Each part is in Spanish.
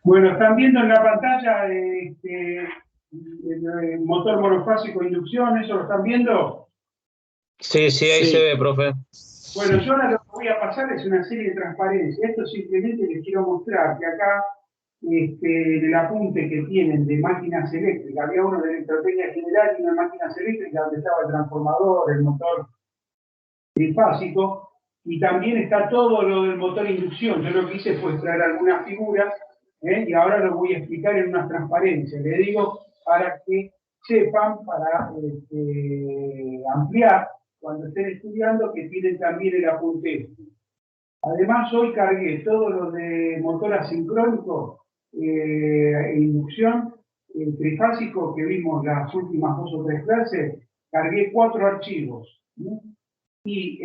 Bueno, están viendo en la pantalla el motor monofásico de inducción, ¿eso lo están viendo? Sí, ahí se ve, profe. Bueno, yo ahora lo que voy a pasar es una serie de transparencias. Esto simplemente les quiero mostrar que acá, en el apunte que tienen de máquinas eléctricas, había uno de electrotecnia general y una de máquinas eléctricas donde estaba el transformador, el motor trifásico, y también está todo lo del motor inducción. Yo lo que hice fue traer algunas figuras, y ahora lo voy a explicar en unas transparencias. Le digo para que sepan, para ampliar, cuando estén estudiando, que tienen también el apunte. Además, hoy cargué todo lo de motor asincrónico e inducción trifásico que vimos las últimas 2 o 3 clases. Cargué 4 archivos. Y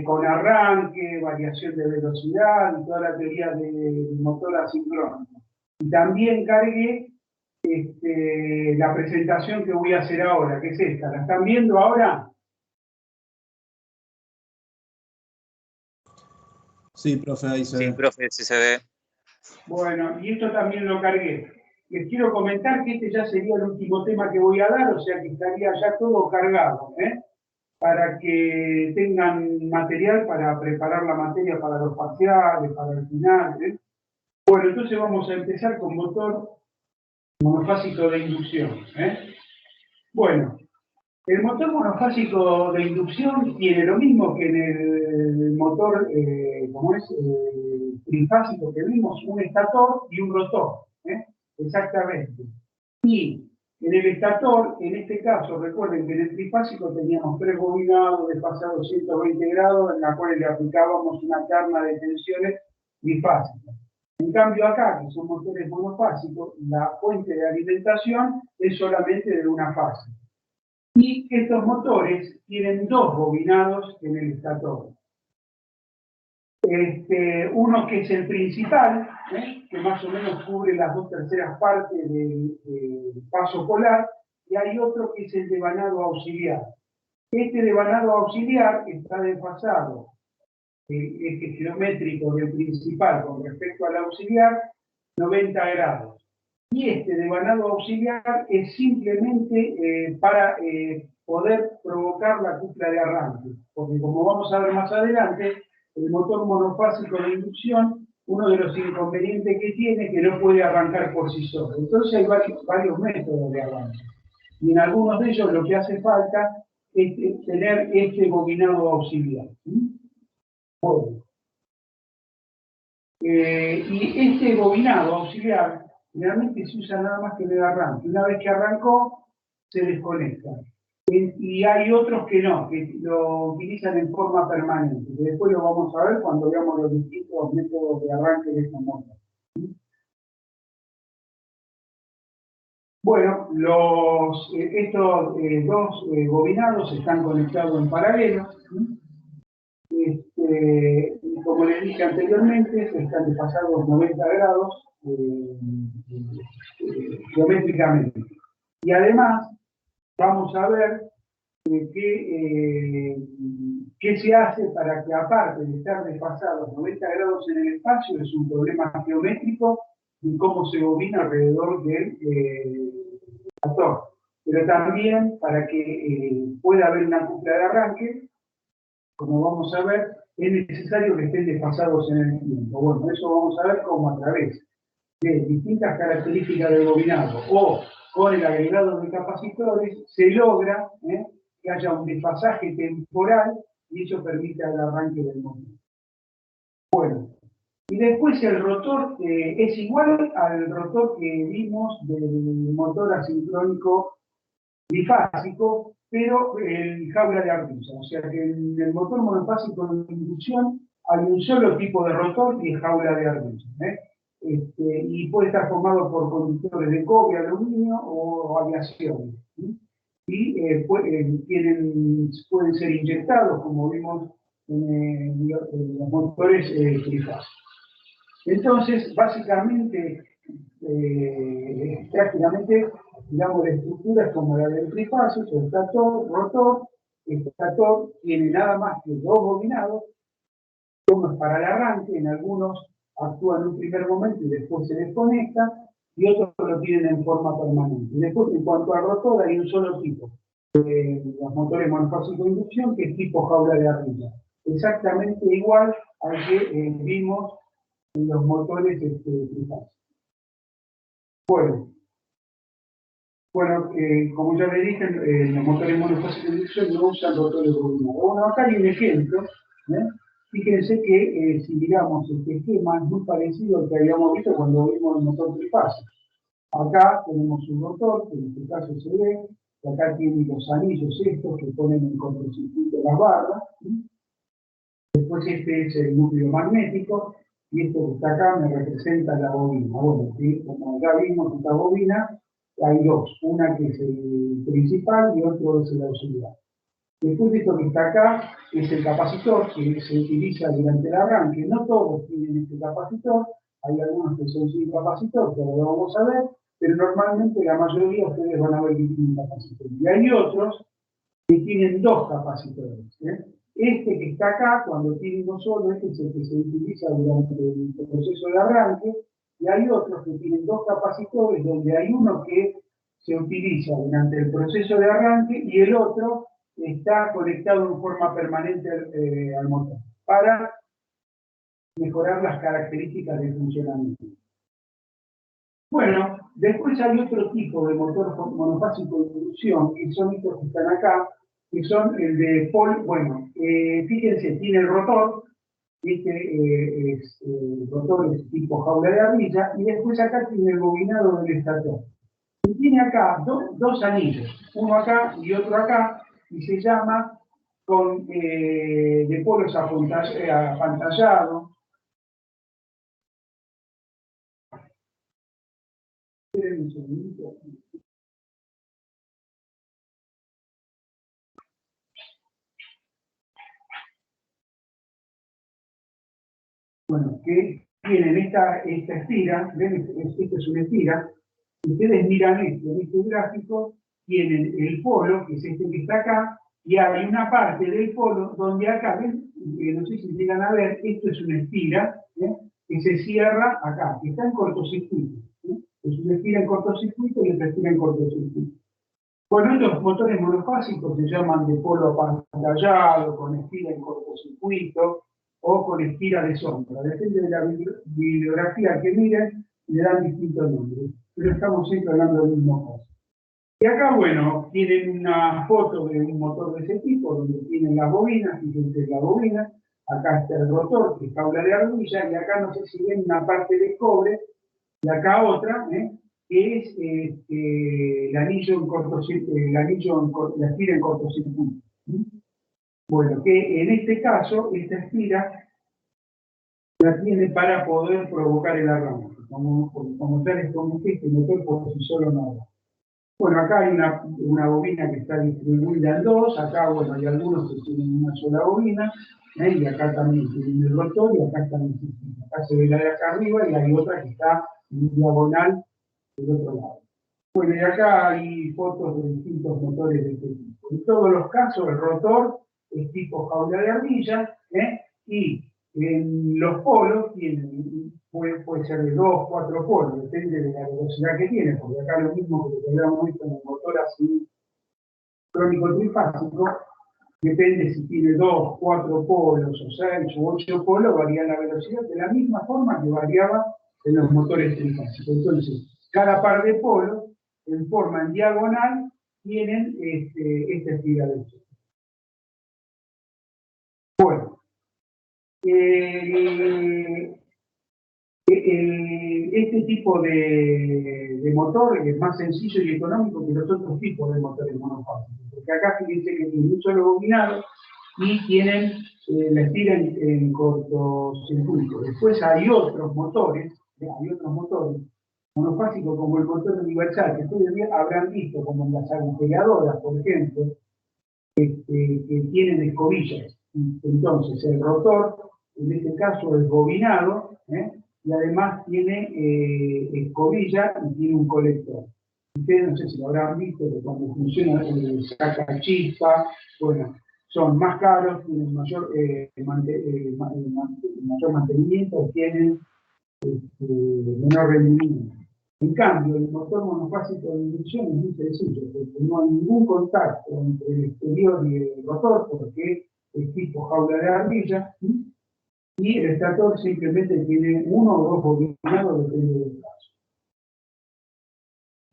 con arranque, variación de velocidad y toda la teoría del motor asincrónico. Y también cargué la presentación que voy a hacer ahora, que es esta. ¿La están viendo ahora? Sí, profe, ahí se ve. Sí, profe, sí se ve. Bueno, y esto también lo cargué. Les quiero comentar que este ya sería el último tema que voy a dar, o sea que estaría ya todo cargado, para que tengan material para preparar la materia para los parciales, para el final. Bueno, entonces vamos a empezar con motor monofásico de inducción. Bueno, el motor monofásico de inducción tiene lo mismo que en el motor, trifásico que vimos, un estator y un rotor. Exactamente. Y en el estator, en este caso, recuerden que en el trifásico teníamos 3 bobinados desfasados 120 grados, en la cual le aplicábamos una carga de tensiones trifásicas. En cambio acá, que son motores monofásicos, la fuente de alimentación es solamente de una fase. Y estos motores tienen 2 bobinados en el estator. Uno que es el principal, que más o menos cubre las 2/3 partes del paso polar, y hay otro que es el devanado auxiliar. Este devanado auxiliar está desfasado, el eje geométrico del principal con respecto al auxiliar, 90 grados. Y este devanado auxiliar es simplemente para poder provocar la cupla de arranque, porque como vamos a ver más adelante, el motor monofásico de inducción, uno de los inconvenientes que tiene es que no puede arrancar por sí solo. Entonces hay varios métodos de arranque. Y en algunos de ellos lo que hace falta es tener este bobinado auxiliar. Bueno. Y este bobinado auxiliar realmente se usa nada más que en el arranque. Una vez que arrancó, se desconecta. Y hay otros que no, que lo utilizan en forma permanente, que después lo vamos a ver cuando veamos los distintos métodos de arranque de esta moto. Bueno, estos 2 bobinados están conectados en paralelo. Como les dije anteriormente, están desfasados 90 grados geométricamente. Y además, vamos a ver qué se hace para que, aparte de estar desfasados 90 grados en el espacio, es un problema geométrico y cómo se bobina alrededor del estator. Pero también para que pueda haber una cupla de arranque, como vamos a ver, es necesario que estén desfasados en el tiempo. Bueno, eso vamos a ver cómo a través de distintas características del bobinado o con el agregado de capacitores se logra que haya un desfasaje temporal y eso permite el arranque del motor. Bueno, y después el rotor es igual al rotor que vimos del motor asincrónico bifásico, pero en jaula de ardilla. O sea que en el motor monofásico de inducción hay un solo tipo de rotor y es jaula de ardilla. Y puede estar formado por conductores de cobre, aluminio o aleaciones. Y pueden ser inyectados, como vimos en los motores trifásicos. Entonces, básicamente, prácticamente, digamos, la estructura es como la del trifásico, estator, rotor. El estator tiene nada más que 2 bobinados, uno es para el arranque, en algunos actúa en un primer momento y después se desconecta, y otros lo tienen en forma permanente. Y después, en cuanto al rotor, hay un solo tipo, los motores monofásicos de inducción, que es tipo jaula de ardilla. Exactamente igual al que vimos en los motores trifásicos. Bueno, como ya le dije, los motores monofásicos de inducción no usan rotores bobinados. Bueno, acá hay un ejemplo. Fíjense que si miramos este esquema es muy parecido al que habíamos visto cuando vimos el motor trifásico. Acá tenemos un rotor, que en este caso se ve, y acá tienen los anillos estos que ponen en cortocircuito las barras. Después este es el núcleo magnético, y esto que está acá me representa la bobina. Bueno, ¿sí? Como ya vimos esta bobina, hay dos, una que es el principal y otro es el auxiliar. Después de esto que está acá es el capacitor que se utiliza durante el arranque. No todos tienen este capacitor, hay algunos que son sin capacitor, que ahora lo vamos a ver, pero normalmente la mayoría ustedes van a ver que tienen capacitor. Y hay otros que tienen dos capacitores. Este que está acá, cuando tiene uno solo, este es el que se utiliza durante el proceso de arranque, y hay otros que tienen dos capacitores, donde hay uno que se utiliza durante el proceso de arranque y el otro está conectado en forma permanente al motor, para mejorar las características de funcionamiento. Bueno, después hay otro tipo de motor monofásico de inducción, que son estos que están acá, que son el de polo. Bueno, fíjense, tiene el rotor, el rotor es tipo jaula de ardilla, y después acá tiene el bobinado del estator. Y tiene acá dos anillos, uno acá y otro acá, y se llama de polos apantallados. Esperen un segundito. Bueno, que tienen esta estira, ¿ven? Esta es una estira. Ustedes miran esto, en este gráfico, tienen el polo, que es este que está acá, y hay una parte del polo donde acá, ¿ven? No sé si llegan a ver, esto es una estira, que se cierra acá, que está en cortocircuito. Es una estira en cortocircuito y otra estira en cortocircuito. Bueno, estos motores monofásicos se llaman de polo apantallado, con estira en cortocircuito o con estira de sombra. Depende de la bibliografía que miren, le dan distintos nombres. Pero estamos siempre hablando del mismo caso. Y acá, bueno, tienen una foto de un motor de ese tipo, donde tienen las bobinas, fíjense la bobina. Acá está el rotor, que es jaula de ardilla, y acá no sé si ven una parte de cobre, y acá otra, que es el anillo en cortocircuito, la estira en cortocircuito. Bueno, que en este caso, esta estira la tiene para poder provocar el arranque. Como ya les comenté, este motor por sí solo no va. Bueno, acá hay una bobina que está distribuida en dos, acá, bueno, hay algunos que tienen una sola bobina, y acá también tienen el rotor, y acá también acá se ve la de acá arriba, y hay otra que está en diagonal del otro lado. Bueno, y acá hay fotos de distintos motores de este tipo. En todos los casos, el rotor es tipo jaula de ardilla, y en los polos puede ser de 2, 4 polos, depende de la velocidad que tiene, porque acá lo mismo que lo que habíamos visto en el motor asincrónico trifásico, depende si tiene 2, 4 polos, o 6 u 8 polos, varía la velocidad de la misma forma que variaba en los motores trifásicos. Entonces, cada par de polos, en forma en diagonal, tienen esta estira de choque. Bueno, este tipo de motor es más sencillo y económico que los otros tipos de motores monofásicos, porque acá fíjense que tienen un solo bobinado y tienen la estira en cortocircuito. Después hay otros motores monofásicos como el motor universal, que ustedes habrán visto como en las agujereadoras, por ejemplo, que tienen escobillas. Entonces el rotor, en este caso, es bobinado, y además tiene escobilla y tiene un colector. Ustedes no sé si lo habrán visto, que cuando funciona saca chispa. Bueno, son más caros, tienen mayor mantenimiento, tienen menor rendimiento. En cambio, el motor monofásico de inducción es muy sencillo, porque no hay ningún contacto entre el exterior y el rotor, porque es tipo jaula de ardilla, y el estator simplemente tiene uno o dos bobinados, depende del caso.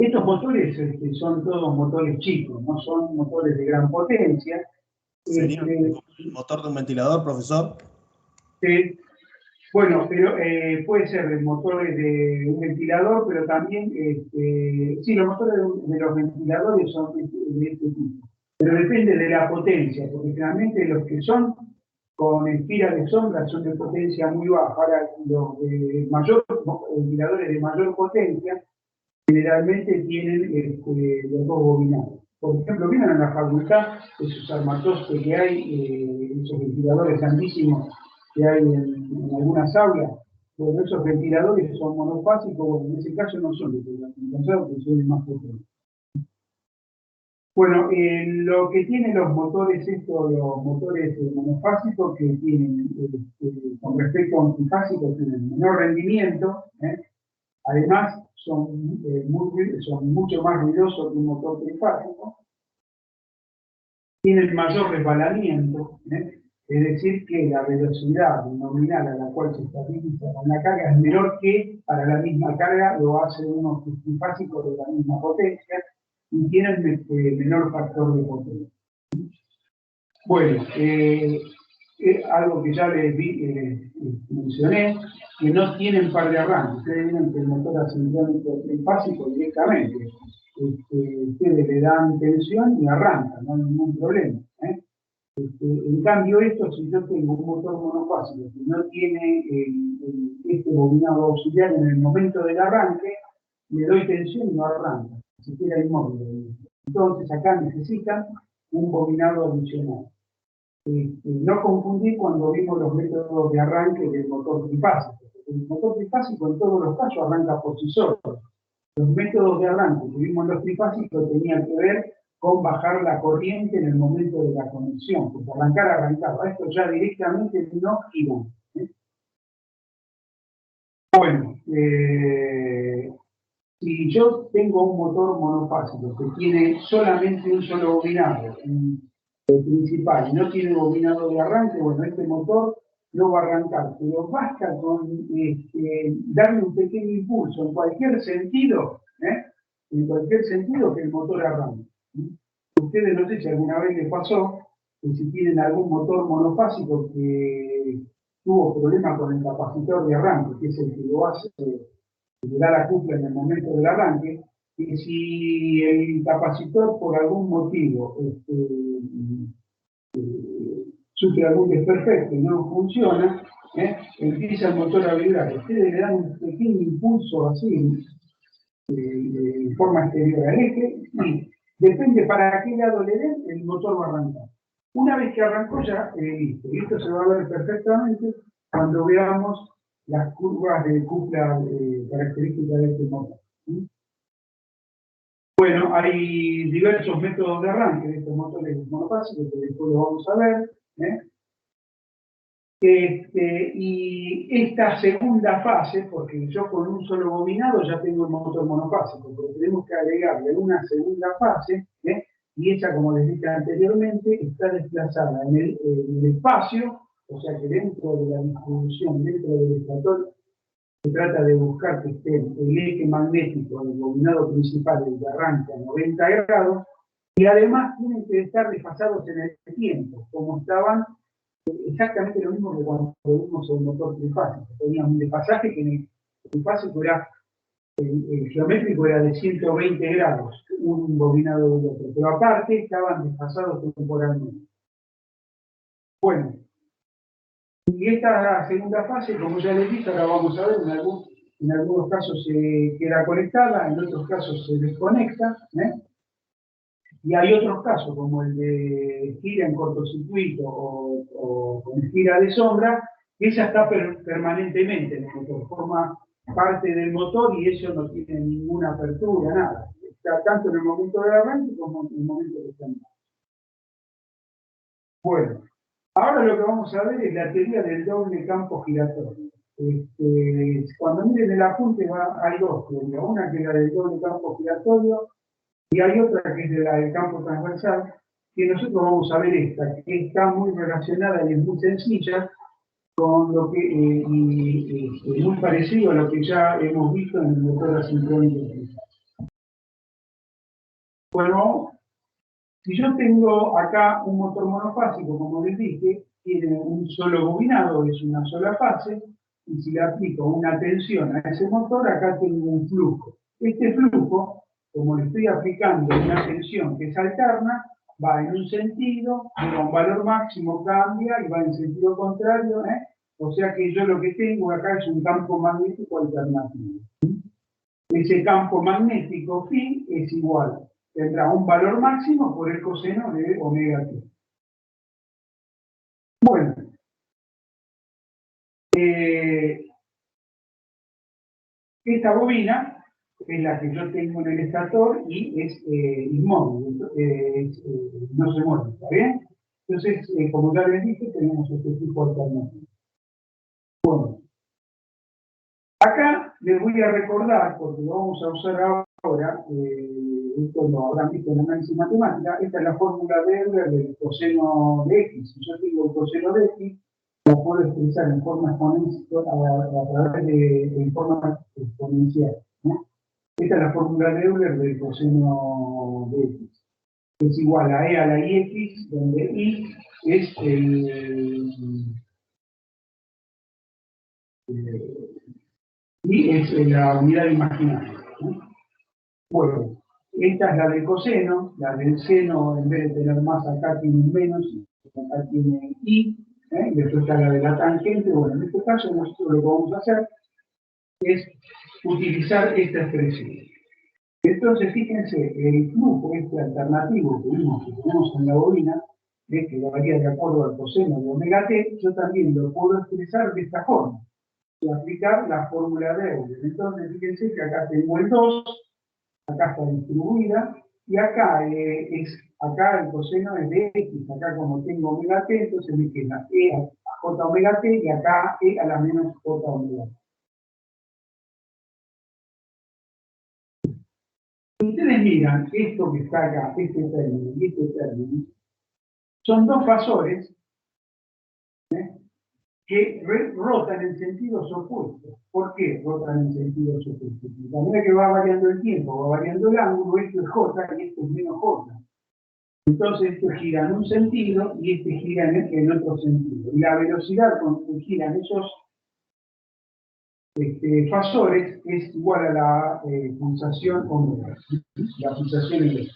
Estos motores son todos motores chicos, no son motores de gran potencia. ¿Sería el motor de un ventilador, profesor? Bueno, pero puede ser el motor de un ventilador, pero también, sí, los motores de los ventiladores son de este tipo. Pero depende de la potencia, porque generalmente los que son con espiras de sombra son de potencia muy baja. Ahora, los ventiladores de mayor potencia generalmente tienen los dos bobinados. Por ejemplo, vienen a la facultad esos armatostes que hay, esos ventiladores grandísimos que hay en algunas aulas. Bueno, esos ventiladores son monofásicos, bueno, en ese caso no son de condensador, porque son de más potentes. Bueno, lo que tienen los motores monofásicos, que tienen, con respecto a un trifásico, tienen menor rendimiento, además son mucho más ruidosos que un motor trifásico, tienen mayor resbalamiento, es decir, que la velocidad nominal a la cual se estabiliza la carga es menor que para la misma carga lo hace uno trifásico de la misma potencia, y tienen menor factor de potencia. Bueno, algo que ya les mencioné, que no tienen par de arranque. Ustedes vieron que el motor asincrónico trifásico directamente. Ustedes le dan tensión y arranca, no hay ningún problema. En cambio, esto, si yo tengo un motor monofásico que no tiene este bobinado auxiliar en el momento del arranque, le doy tensión y no arranca, se queda inmóvil. Entonces, acá necesitan un bobinado adicional. No confundir cuando vimos los métodos de arranque del motor trifásico. El motor trifásico en todos los casos arranca por sí solo. Los métodos de arranque que vimos en los trifásicos tenían que ver con bajar la corriente en el momento de la conexión, porque arrancaba. Esto ya directamente no iba. Bueno, si yo tengo un motor monofásico que tiene solamente un solo bobinado principal y no tiene bobinado de arranque, bueno, este motor no va a arrancar, pero basta con darle un pequeño impulso en cualquier sentido, que el motor arranque. Ustedes no sé si alguna vez les pasó que si tienen algún motor monofásico que tuvo problemas con el capacitor de arranque, que es el que lo hace, que le da la cupla en el momento del arranque, y si el capacitor por algún motivo sufre algún desperfecto y no funciona, empieza el motor a vibrar. Ustedes le dan un pequeño impulso así, de forma exterior al eje, y depende para qué lado le den, el motor va a arrancar. Una vez que arrancó ya, listo. Y esto se va a ver perfectamente cuando veamos las curvas de cupla características de este motor. Bueno, hay diversos métodos de arranque de estos motores monofásicos que después lo vamos a ver. Y esta segunda fase, porque yo con un solo bobinado ya tengo el motor monofásico, pero tenemos que agregarle una segunda fase, y esa, como les dije anteriormente, está desplazada en el espacio, o sea que dentro de la distribución, dentro del estator, se trata de buscar que esté el eje magnético del bobinado principal, el que arranca a 90 grados, y además tienen que estar desfasados en el tiempo, como estaban exactamente lo mismo que cuando vimos el motor trifásico. Teníamos un desfasaje que en el trifásico era, el geométrico era de 120 grados, un bobinado del otro, pero aparte estaban desfasados temporalmente. Bueno, y esta segunda fase, como ya les dije, ahora vamos a ver, en algunos casos se queda conectada, en otros casos se desconecta, y hay otros casos, como el de gira en cortocircuito o con gira de sombra, que esa está permanentemente en el motor, forma parte del motor y eso no tiene ninguna apertura, nada. Está tanto en el momento del arranque como en el momento de salida. Bueno, ahora lo que vamos a ver es la teoría del doble campo giratorio. Cuando miren el apunte hay dos teorías, una que es la del doble campo giratorio y hay otra que es la del campo transversal, que nosotros vamos a ver esta, que está muy relacionada y es muy sencilla, con lo que, muy parecido a lo que ya hemos visto en el motor asincrónico. Bueno, si yo tengo acá un motor monofásico, como les dije, tiene un solo bobinado, es una sola fase, y si le aplico una tensión a ese motor, acá tengo un flujo. Este flujo, como le estoy aplicando una tensión que es alterna, va en un sentido, llega a un valor máximo, cambia y va en sentido contrario, O sea que yo lo que tengo acá es un campo magnético alternativo. Ese campo magnético phi es igual, tendrá un valor máximo por el coseno de omega t. Bueno, esta bobina es la que yo tengo en el estator y es inmóvil, no se mueve, ¿está bien? Entonces, como ya les dije, tenemos este tipo alternativo. Bueno, acá les voy a recordar, porque lo vamos a usar ahora, esto lo habrán visto en análisis matemática, esta es la fórmula de Euler del coseno de x. Si yo tengo el coseno de x, lo puedo expresar en forma exponencial, a través de forma exponencial. Esta es la fórmula de Euler del coseno de x. Es igual a e a la ix, donde i es la unidad imaginaria. Bueno, esta es la del coseno, la del seno, en vez de tener más, acá tiene un menos, acá tiene i, y después está la de la tangente. Bueno, en este caso nosotros lo que vamos a hacer es utilizar esta expresión. Entonces, fíjense, el flujo este alternativo que tenemos en la bobina, que varía de acuerdo al coseno de omega t, yo también lo puedo expresar de esta forma, y aplicar la fórmula de Euler. Entonces, fíjense que acá tengo el 2, acá está distribuida, y acá acá el coseno es de x, acá como tengo omega t, entonces me queda e a j omega t, y acá e a la menos j omega t. Si ustedes miran esto que está acá, este término y este término, son dos fasores que rotan en sentidos opuestos. ¿Por qué rotan en sentidos opuestos? De manera que va variando el tiempo, va variando el ángulo, esto es j y esto es menos j. Entonces esto gira en un sentido y este gira en otro sentido. Y la velocidad con que giran esos fasores es igual a la pulsación omega, la pulsación eléctrica.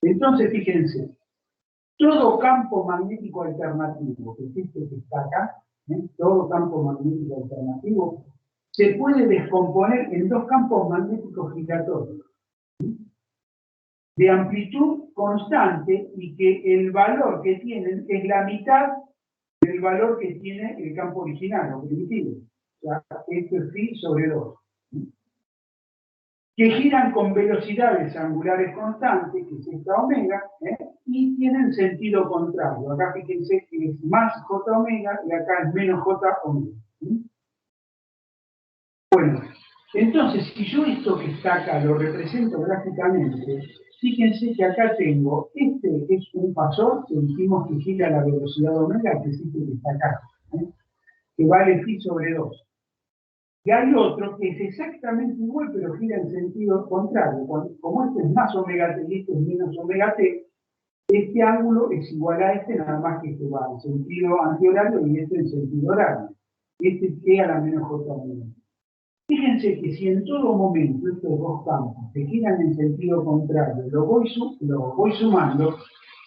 Entonces, fíjense, todo campo magnético alternativo, que es este que está acá, todo campo magnético alternativo, se puede descomponer en dos campos magnéticos giratorios, de amplitud constante y que el valor que tienen es la mitad del valor que tiene el campo original o primitivo. O sea, esto es phi sobre 2. Que giran con velocidades angulares constantes, que es esta omega, y tienen sentido contrario. Acá fíjense que es más j omega y acá es menos j omega. Bueno, entonces, si yo esto que está acá lo represento gráficamente, fíjense que acá tengo, este es un fasor que dijimos que gira a la velocidad omega, que es este que está acá, que vale phi sobre 2. Y hay otro que es exactamente igual, pero gira en sentido contrario. Como este es más omega t y este es menos omega t, este ángulo es igual a este, nada más que este va en sentido antihorario y este en sentido horario. Este t a la menos j omega. Fíjense que si en todo momento estos dos campos se giran en sentido contrario, lo voy sumando,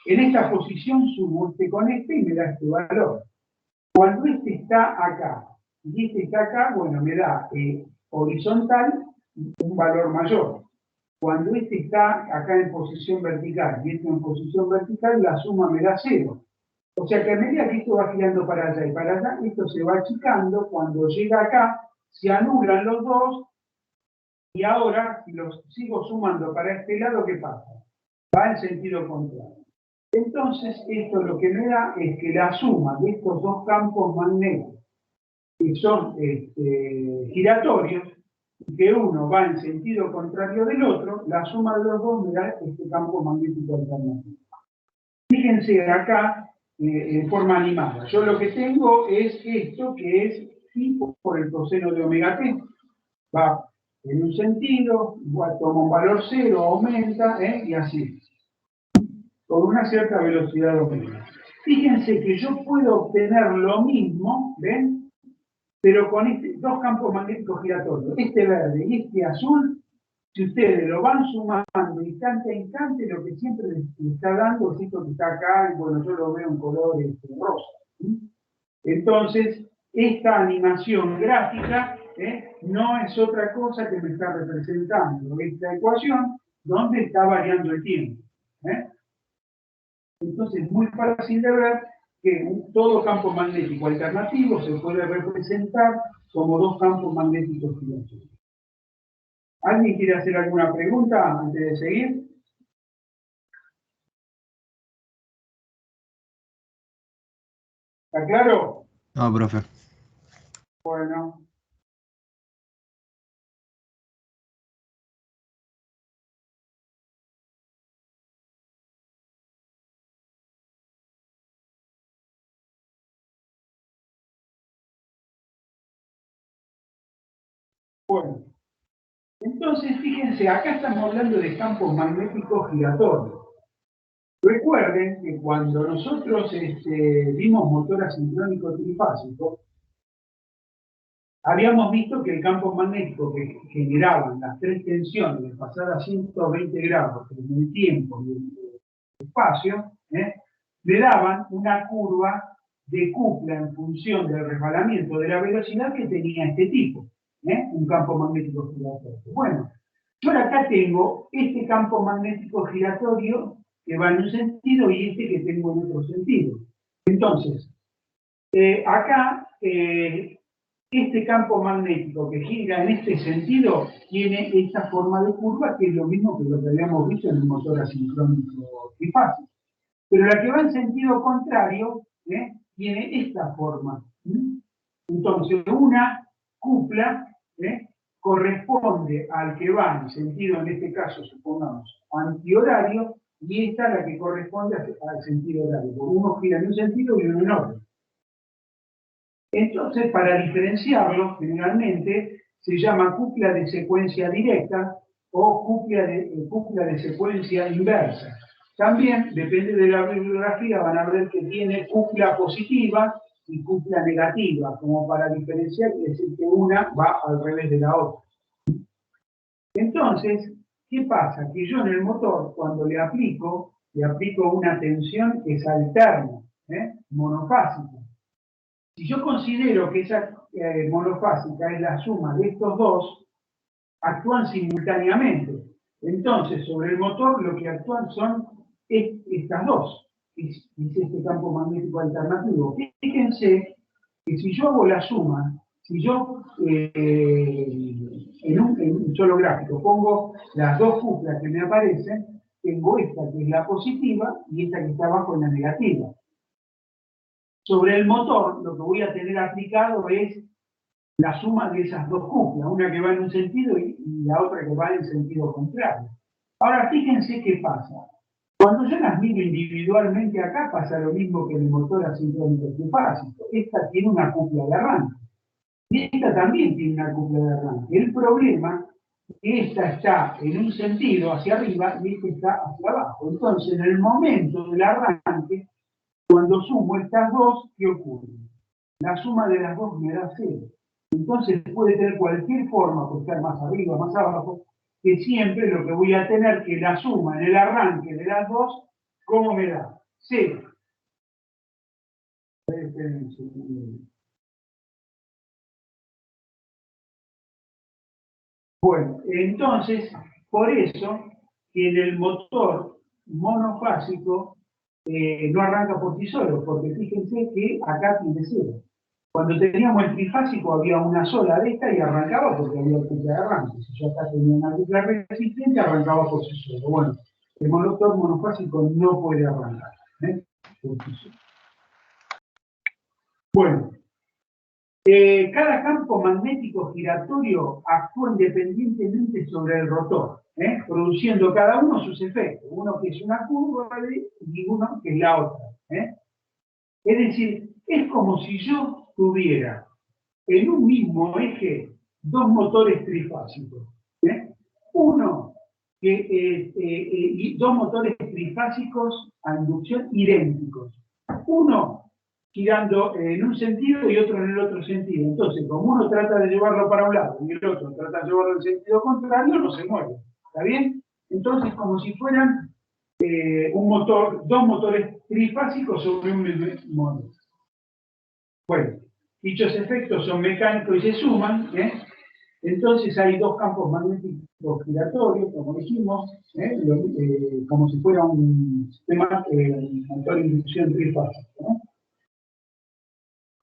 en esta posición sumo este con este y me da este valor. Cuando este está acá y este está acá, bueno, me da horizontal un valor mayor. Cuando este está acá en posición vertical y este en posición vertical, la suma me da 0. O sea que a medida que esto va girando para allá y para allá, esto se va achicando. Cuando llega acá, se anulan los dos, y ahora, si los sigo sumando para este lado, ¿qué pasa? Va en sentido contrario. Entonces, esto lo que me da es que la suma de estos dos campos magnéticos que son giratorios, que uno va en sentido contrario del otro, la suma de los dos me da este campo magnético alternativo. Fíjense acá, en forma animada, yo lo que tengo es esto que es phi por el coseno de omega t. Va en un sentido, toma un valor cero, aumenta, y así, con una cierta velocidad omega. Fíjense que yo puedo obtener lo mismo, ¿ven? Pero con dos campos magnéticos giratorios, este verde y este azul, si ustedes lo van sumando instante a instante, lo que siempre les está dando es esto que está acá, y bueno, yo lo veo en color rosa. ¿Sí? Entonces, esta animación gráfica no es otra cosa que me está representando esta ecuación donde está variando el tiempo. Entonces, es muy fácil de ver que todo campo magnético alternativo se puede representar como dos campos magnéticos giratorios. ¿Alguien quiere hacer alguna pregunta antes de seguir? ¿Está claro? No, profe. Bueno. Bueno. Entonces, fíjense, acá estamos hablando de campos magnéticos giratorios. Recuerden que cuando nosotros vimos motor asincrónico trifásico, habíamos visto que el campo magnético que generaban las tres tensiones de pasar a 120 grados en el tiempo y en el espacio, le daban una curva de cupla en función del resbalamiento de la velocidad que tenía este tipo, un campo magnético giratorio. Bueno, yo acá tengo este campo magnético giratorio que va en un sentido y este que tengo en otro sentido. Entonces, acá, este campo magnético que gira en este sentido tiene esta forma de curva, que es lo mismo que lo que habíamos visto en el motor asincrónico trifásico. Pero la que va en sentido contrario tiene esta forma. Entonces, una cupla corresponde al que va en sentido, en este caso, supongamos, antihorario, y esta es la que corresponde al sentido horario. Uno gira en un sentido y uno en otro. Entonces, para diferenciarlo, generalmente se llama cupla de secuencia directa o cupla de secuencia inversa. También, depende de la bibliografía, van a ver que tiene cupla positiva y cupla negativa, como para diferenciar y decir que una va al revés de la otra. Entonces, ¿qué pasa? Que yo en el motor, cuando le aplico una tensión que es alterna, monofásica. Si yo considero que esa monofásica es la suma de estos dos, actúan simultáneamente. Entonces, sobre el motor lo que actúan son estas dos, es este campo magnético alternativo. Fíjense que si yo hago la suma, si yo en un solo gráfico pongo las dos cuplas que me aparecen, tengo esta que es la positiva y esta que está abajo en la negativa. Sobre el motor, lo que voy a tener aplicado es la suma de esas dos cuplas, una que va en un sentido y la otra que va en sentido contrario. Ahora, fíjense qué pasa. Cuando yo las miro individualmente acá, pasa lo mismo que en el motor asincrónico trifásico. Esta tiene una cupla de arranque. Y esta también tiene una cupla de arranque. El problema es que esta está en un sentido hacia arriba y esta está hacia abajo. Entonces, en el momento del arranque, cuando sumo estas dos, ¿qué ocurre? La suma de las dos me da 0. Entonces puede tener cualquier forma, puede estar más arriba, más abajo, que siempre lo que voy a tener que la suma en el arranque de las dos, ¿cómo me da? 0. Bueno, entonces, por eso que en el motor monofásico no arranca por sí solo, porque fíjense que acá tiene 0. Cuando teníamos el trifásico había una sola de esta y arrancaba porque había cupla de arranque. Si yo acá tenía una cupla resistente, arrancaba por sí solo. Bueno, el motor monofásico no puede arrancar. Por sí solo. Bueno, Cada campo magnético giratorio actúa independientemente sobre el rotor, produciendo cada uno sus efectos, uno que es una curva y uno que es la otra. Es decir, es como si yo tuviera en un mismo eje dos motores trifásicos. Uno y dos motores trifásicos a inducción idénticos. Uno girando en un sentido y otro en el otro sentido. Entonces, como uno trata de llevarlo para un lado y el otro trata de llevarlo en el sentido contrario, no se mueve. ¿Está bien? Entonces, como si fueran dos motores trifásicos sobre un mismo motor. Bueno, dichos efectos son mecánicos y se suman, entonces hay dos campos magnéticos giratorios, como dijimos, como si fuera un sistema motor de inducción trifásico.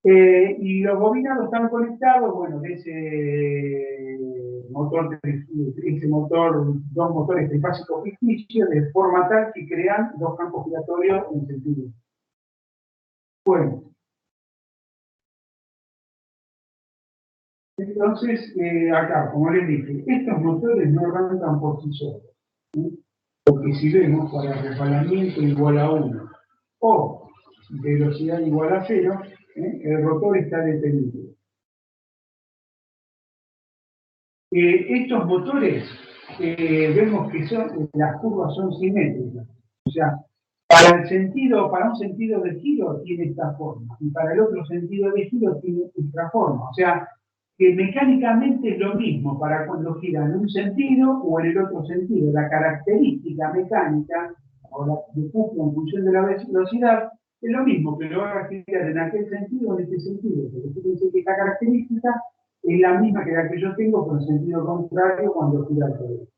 Y los bobinados están conectados, bueno, de ese motor, dos motores trifásicos ficticios, de forma tal que crean dos campos giratorios en sentido. Bueno. Entonces, acá, como les dije, estos motores no arrancan por sí solos. Porque si vemos para resbalamiento igual a 1 o velocidad igual a 0, el rotor está detenido. Estos motores, vemos que las curvas son simétricas. O sea, para un sentido de giro tiene esta forma, y para el otro sentido de giro tiene esta forma. O sea, que mecánicamente es lo mismo para cuando gira en un sentido o en el otro sentido. La característica mecánica, o la de cupla en función de la velocidad, es lo mismo que lo haga girar en aquel sentido o en este sentido. Pero fíjense que esta característica es la misma que la que yo tengo con el sentido contrario cuando gira al revés.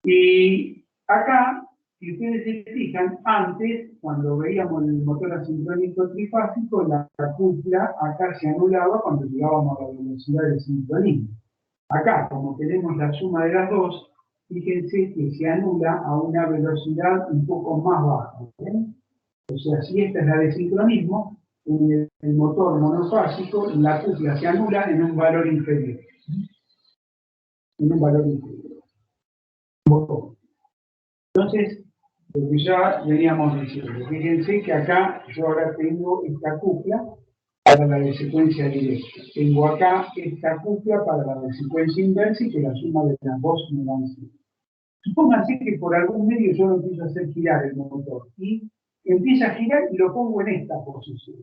Y acá, si ustedes se fijan, antes, cuando veíamos el motor asincrónico trifásico, la cupla acá se anulaba cuando llegábamos a la velocidad del sincronismo. Acá, como tenemos la suma de las dos, fíjense que se anula a una velocidad un poco más baja. O sea, si esta es la de sincronismo, en el motor monofásico, la cupla se anula en un valor inferior. En un valor inferior. Entonces, lo que ya veníamos diciendo, fíjense que acá yo ahora tengo esta cupla para la de secuencia directa. Tengo acá esta cupla para la de secuencia inversa y que la suma de las dos me dan 0. Supónganse que por algún medio yo lo empiezo a hacer girar el motor y empieza a girar y lo pongo en esta posición.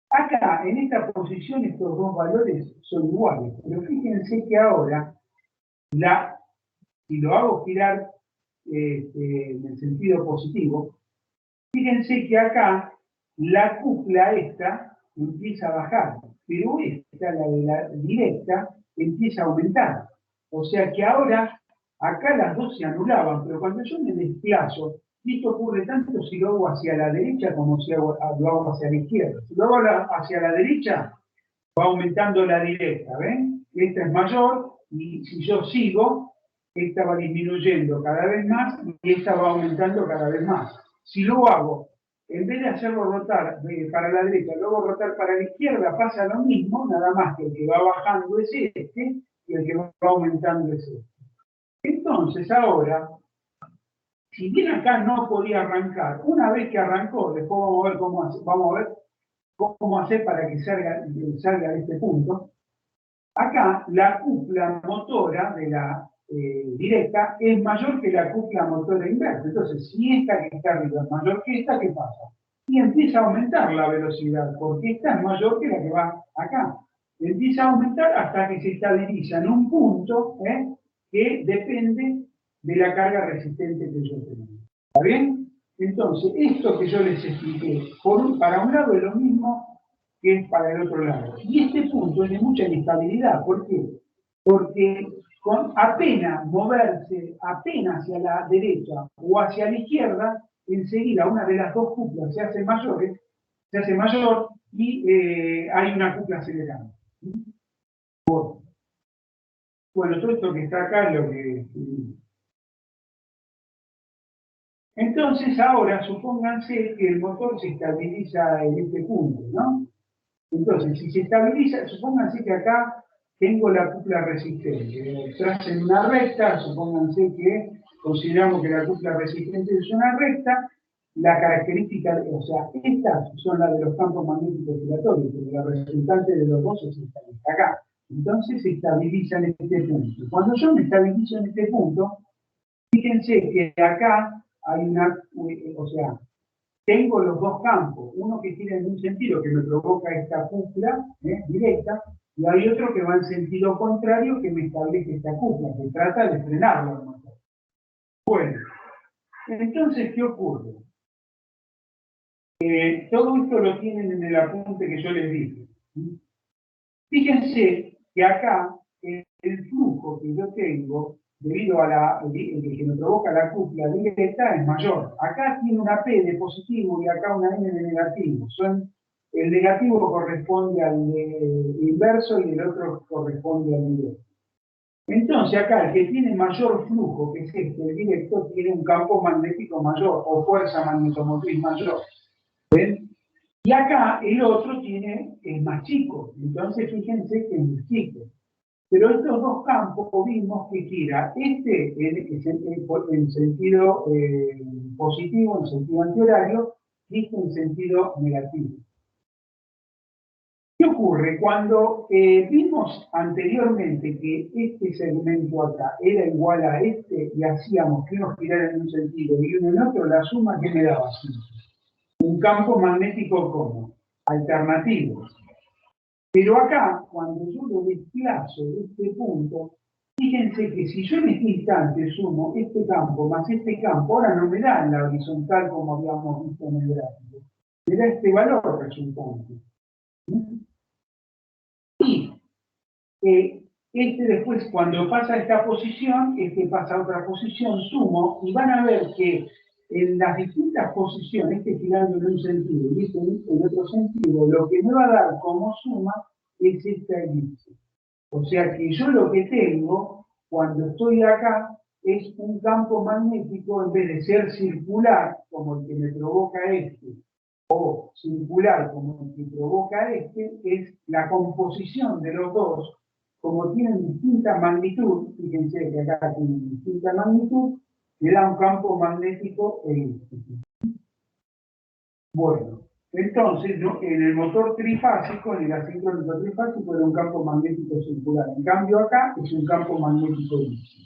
Acá, en esta posición, estos dos valores son iguales, pero fíjense que ahora, si lo hago girar en el sentido positivo, fíjense que acá la cupla esta empieza a bajar, pero esta, la de la directa, empieza a aumentar. O sea que ahora, acá las dos se anulaban, pero cuando yo me desplazo, y esto ocurre tanto si lo hago hacia la derecha como si lo hago hacia la izquierda. Si lo hago hacia la derecha, va aumentando la directa, ¿ven? Esta es mayor, y si yo sigo, esta va disminuyendo cada vez más y esta va aumentando cada vez más. Si lo hago, en vez de hacerlo rotar para la derecha, luego rotar para la izquierda, pasa lo mismo, nada más que el que va bajando es este y el que va aumentando es este. Entonces ahora, si bien acá no podía arrancar, una vez que arrancó, después vamos a ver cómo hacer para que salga de este punto. Acá la cupla motora de la directa es mayor que la cupla motora inversa. Entonces, si esta que está arriba es mayor que esta, ¿qué pasa? Y empieza a aumentar la velocidad, porque esta es mayor que la que va acá. Empieza a aumentar hasta que se estabiliza en un punto que depende de la carga resistente que yo tengo. ¿Está bien? Entonces, esto que yo les expliqué, para un lado es lo mismo que es para el otro lado. Y este punto es de mucha inestabilidad. ¿Por qué? Porque con apenas moverse apenas hacia la derecha o hacia la izquierda, enseguida una de las dos cuplas se hace mayor y hay una cupla acelerada. Bueno, todo esto que está acá es lo que... Entonces ahora supónganse que el motor se estabiliza en este punto, ¿no? Entonces, si se estabiliza, supónganse que acá tengo la cúpula resistente. Tracen una recta, supónganse que consideramos que la cúpula resistente es una recta, la característica, o sea, estas son las de los campos magnéticos giratorios, pero la resultante de los dos es esta acá. Entonces se estabiliza en este punto. Cuando yo me estabilizo en este punto, fíjense que acá hay una, o sea, tengo los dos campos, uno que gira en un sentido que me provoca esta cúpula directa, y hay otro que va en sentido contrario que me establece esta cúpula, que trata de frenarlo. Bueno, entonces, ¿qué ocurre? Todo esto lo tienen en el apunte que yo les dije. Fíjense que acá el flujo que yo tengo, debido a el que me provoca la cúpula directa, es mayor. Acá tiene una P de positivo y acá una N de negativo. El negativo corresponde al inverso y el otro corresponde al directo. Entonces acá el que tiene mayor flujo, que es este, el directo, tiene un campo magnético mayor o fuerza magnetomotriz mayor. ¿Ven? Y acá el otro es más chico, entonces fíjense que es más chico. Pero estos dos campos vimos que gira este en sentido positivo, en sentido antihorario, y este en sentido negativo. ¿Qué ocurre? Cuando vimos anteriormente que este segmento acá era igual a este y hacíamos que uno girara en un sentido y uno en otro, la suma que me daba así. Un campo magnético como alternativo. Pero acá, cuando yo lo desplazo de este punto, fíjense que si yo en este instante sumo este campo más este campo, ahora no me da en la horizontal como habíamos visto en el gráfico. Me da este valor resultante. Y este después, cuando pasa a esta posición, este pasa a otra posición, sumo, y van a ver que en las distintas posiciones, este girando en un sentido y este en otro sentido, lo que me va a dar como suma es esta elipse. O sea que yo lo que tengo, cuando estoy acá, es un campo magnético, en vez de ser circular, como el que me provoca este, o circular, como el que provoca este, es la composición de los dos, como tienen distinta magnitud, fíjense que acá tienen distinta magnitud, le da un campo magnético elíptico. Bueno, entonces, ¿no? En el motor trifásico, en el asíncrono trifásico, era un campo magnético circular. En cambio acá es un campo magnético elíptico.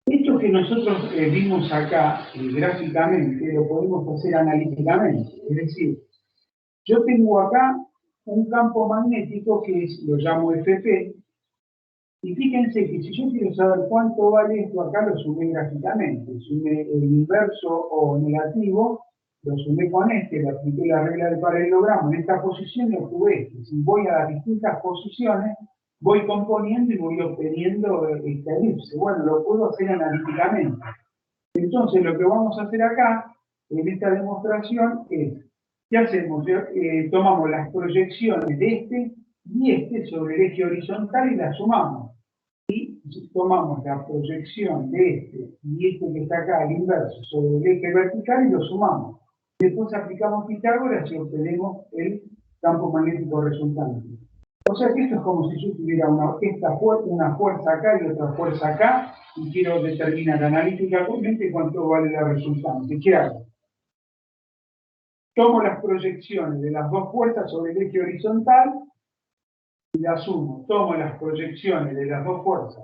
Esto que nosotros vimos acá gráficamente, lo podemos hacer analíticamente. Es decir, yo tengo acá un campo magnético que lo llamo FP, y fíjense que si yo quiero saber cuánto vale esto, acá lo sumé gráficamente. Sumé el inverso o negativo, lo sumé con este, le apliqué la regla del paralelogramo en esta posición y obtuve este. Si voy a las distintas posiciones, voy componiendo y voy obteniendo esta elipse. Bueno, lo puedo hacer analíticamente. Entonces, lo que vamos a hacer acá, en esta demostración, es, ¿qué hacemos? Tomamos las proyecciones de este y este sobre el eje horizontal y las sumamos. Y tomamos la proyección de este y este que está acá, al inverso, sobre el eje vertical y lo sumamos. Después aplicamos Pitágoras y obtenemos el campo magnético resultante. O sea que esto es como si yo tuviera una fuerza acá y otra fuerza acá, y quiero determinar analíticamente cuánto vale la resultante. ¿Qué hago? Tomo las proyecciones de las dos fuerzas sobre el eje horizontal y las sumo. Tomo las proyecciones de las dos fuerzas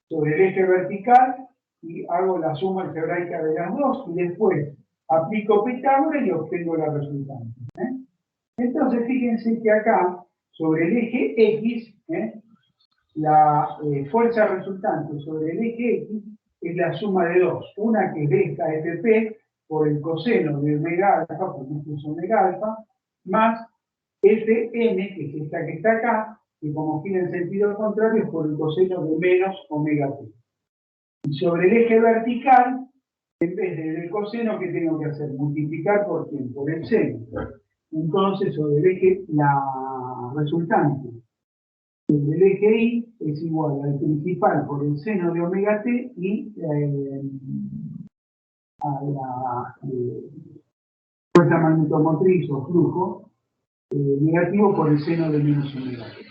sobre el eje vertical y hago la suma algebraica de las dos y después aplico Pitágoras y obtengo la resultante. Entonces fíjense que acá, sobre el eje X, la fuerza resultante sobre el eje X es la suma de dos. Una que es esta FP por el coseno de omega alfa, porque esto es omega alfa, más Fn, que es esta que está acá, que como gira en sentido contrario es por el coseno de menos omega t. Y sobre el eje vertical, en vez del coseno, ¿qué tengo que hacer? Multiplicar por quién? Por el seno. Entonces, sobre el eje, la resultante del eje Y es igual al principal por el seno de omega t y a la fuerza magnetomotriz o flujo negativo por el seno de menos omega t.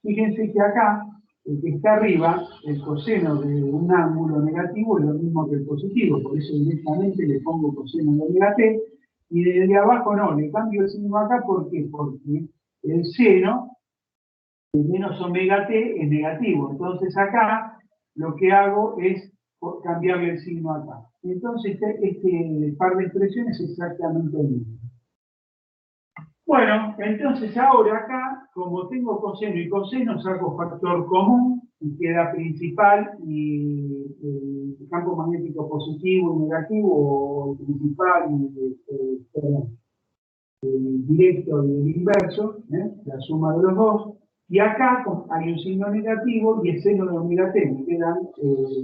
Fíjense que acá, el que está arriba, el coseno de un ángulo negativo es lo mismo que el positivo, por eso directamente le pongo coseno de omega t, y desde abajo no, le cambio el signo acá, ¿por qué? Porque el seno de menos omega t es negativo, entonces acá lo que hago es cambiarle el signo acá. Entonces este par de expresiones es exactamente el mismo. Bueno, entonces ahora acá, como tengo coseno y coseno, saco factor común y queda principal y el campo magnético positivo y negativo, o el principal y el directo y el inverso, la suma de los dos. Y acá hay un signo negativo y el seno de omega t, me quedan